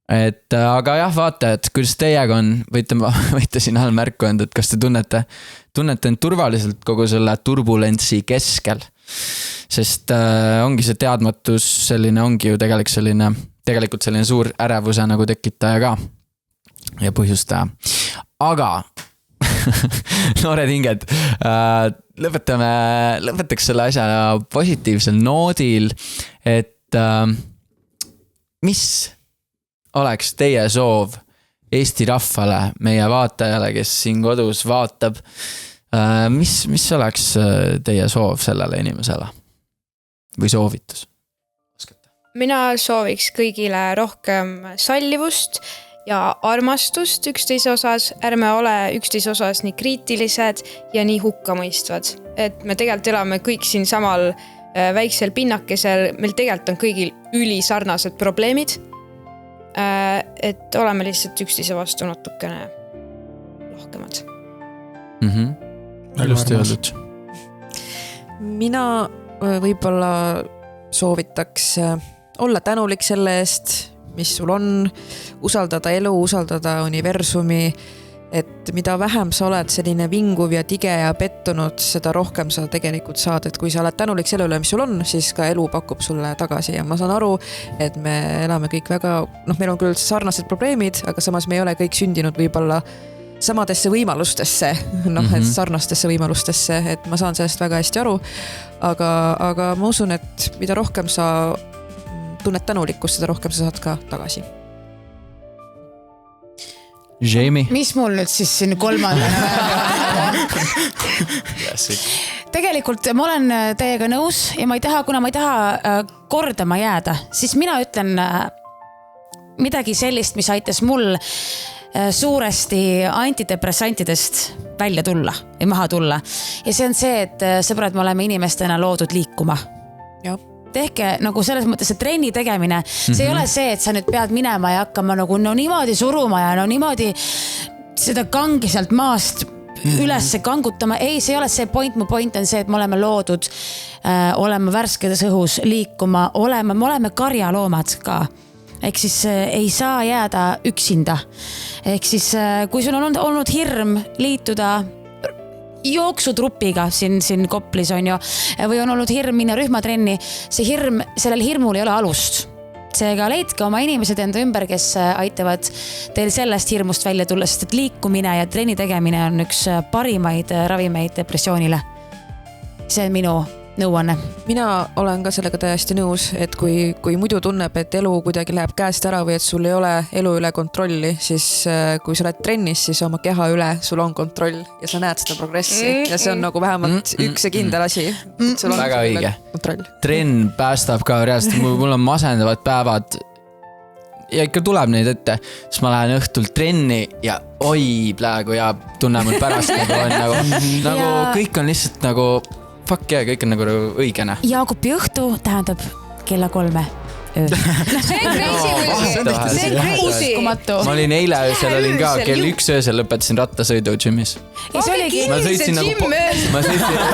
Et aga jah, vaata, et kuidas teiega on, võite siin all märku anda, et kas te tunnete end turvaliselt kogu selle turbulentsi keskel, sest ongi see teadmatus selline, ongi ju tegelikult selline suur ärevuse nagu tekitaja ka ja põhjustaja. Aga noored hinged, lõpetaks selle asja positiivsel noodil, et mis oleks teie soov Eesti rahvale, meie vaatajale, kes siin kodus vaatab, mis oleks teie soov sellele inimesele või soovitus? Mina sooviks kõigile rohkem sallivust ja armastust üksteise osas, ärme ole üksteise osas nii kriitilised ja nii hukkamõistvad. Et me tegelikult elame kõik siin samal väiksel pinnakesel, meil tegelikult on kõigil ülisarnased probleemid, et oleme lihtsalt üksteise vastu natukene lahkemad. Ilusti öeldud. Mina võib-olla soovitaks olla tänulik selle eest, mis sul on, usaldada elu, usaldada universumi, et mida vähem sa oled selline vinguv ja tige ja pettunud, seda rohkem sa tegelikult saad, et kui sa oled tänulik selle üle, mis sul on, siis ka elu pakub sulle tagasi ja ma saan aru, et me elame kõik väga, meil on küll sarnased probleemid, aga samas me ei ole kõik sündinud võib-olla samadesse võimalustesse, et sarnastesse võimalustesse, et ma saan sellest väga hästi aru, aga ma usun, et mida rohkem sa tunned tänulikkust, seda rohkem sa saad ka tagasi. Jamie. Mis mul nüüd siis siin 3. Tegelikult ma olen teiega nõus ja kuna ma ei taha kordama jääda, siis mina ütlen midagi sellist, mis aitas mul suuresti antidepressantidest välja tulla ja maha tulla. Ja see on see, et sõbrad, me oleme inimestena loodud liikuma. Jah. Tehke nagu selles mõttes, et trenni tegemine, see ei ole see, et sa nüüd pead minema ja hakkama nagu niimoodi suruma ja niimoodi seda kangi sealt maast üles kangutama. Ei, see ei ole see point, mu point on see, et me oleme loodud, oleme värskedes õhus liikuma, me oleme karjaloomad ka. Ehk siis ei saa jääda üksinda. Ehk siis kui sul on olnud hirm liituda jooksutrupiga siin Koplis on ju, või on olnud hirm minna rühmatrenni, sellel hirmul ei ole alust. Seega leidke oma inimesed enda ümber, kes aitavad teil sellest hirmust välja tulla, sest et liikumine ja trenni tegemine on üks parimaid ravimeid depressioonile. See on minu nõuanne. Mina olen ka sellega täiesti nõus, et kui muidu tunneb, et elu kuidagi läheb käest ära või et sul ei ole elu üle kontrolli, siis kui sa oled trennis, siis oma keha üle sul on kontroll ja sa näed seda progressi ja see on nagu vähemalt üks ja kindel asi. Väga õige. Trenn päästab ka reaalselt, mul on masendavad päevad ja ikka tuleb neid ette, siis ma lähen õhtul trenni ja oi plägu ja tunne mul pärast nagu kõik on lihtsalt nagu fuck yeah, kõik on nagu õigene. Jaagupi õhtu tähendab kella 3. see on crazy. Uskumatu. Ma olin eile öösel, olin ka kell 1 öösel lõpetasin rattasõidu džimmis. Ja see oligi. Ma sõitsin nagu...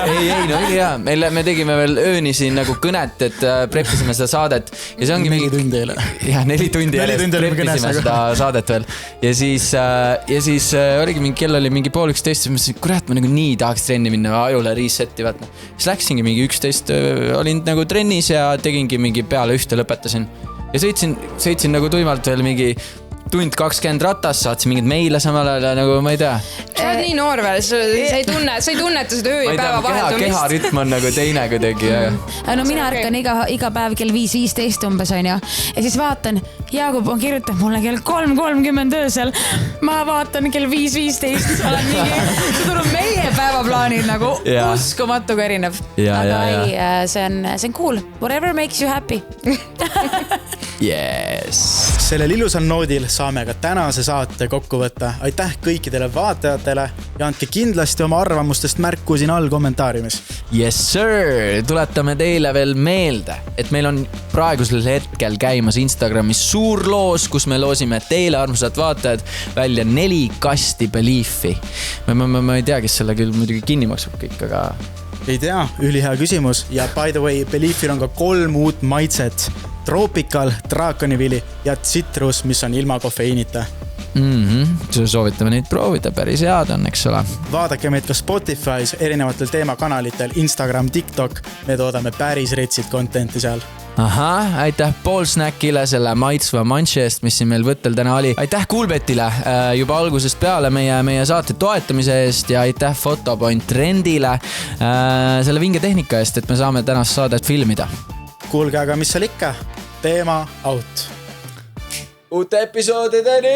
Ei, no oli hea. Me tegime veel ööni siin nagu kõnet, et preppisime seda saadet. Ja see ongi 4 tundi jälle. Jah, 4 tundi jälle preppisime seda saadet veel. Ja siis oligi mingi, kell oli mingi 10:30, siis mõtlesin, kurat, ma nagu nii tahaks trenni minna, ajule resetti vaatma. Siis läksingi mingi 11, olin nagu trennis ja tegingi mingi peale 1 lõpetasin. Ja sõitsin nagu tuimalt veel mingi tund 20 ratas, saatsin mingid meile samal ajal nagu, ma ei tea. Sa oled nii noor veel, sa ei tunneta seda öö ja päeva vaheldumist. Keharütm on nagu teine kuidagi. No mina ärkan iga päev kell 5:15 umbes on ju. Ja siis vaatan, Jaagup on kirjutanud mulle kell 3:30 öösel. Ma vaatan kell 5:15. Olen mingi, see tuleb meie päevaplaanid nagu uskumatuga erinev. Aga ei, see on cool. Whatever makes you happy. Yes. Sellel ilusal noodil saame ka tänase saate kokku võtta. Aitäh kõikidele vaatajatele ja andke kindlasti oma arvamustest märku siin all kommentaariumis. Yes sir, tuletame teile veel meelde, et meil on praegusel hetkel käimas Instagramis suur loos, kus me loosime teile armsad vaatajad välja 4 kasti Beliefi. Ma ei tea, kes selle küll muidugi kinni maksab kõik, aga... Ei tea, ülihea küsimus ja by the way, Beliefil on ka 3 uut maitset. Tropical, draakonivili ja tsitrus, mis on ilma kofeiinita. Soovitame neid proovida, päris head on, eks ole. Vaadake meid ka Spotify's, erinevatel teemakanalitel, Instagram, TikTok. Me toodame päris retsid contenti seal. Aitäh Poolsnackile selle maitsva manši eest, mis siin meil võttel täna oli. Aitäh Coolbetile juba algusest peale meie saate toetamise eest ja aitäh Photopoint Trendile selle vinge tehnika eest, et me saame tänast saadet filmida. Kuulge, aga mis seal ikka? Teema out. Uute episoodideni!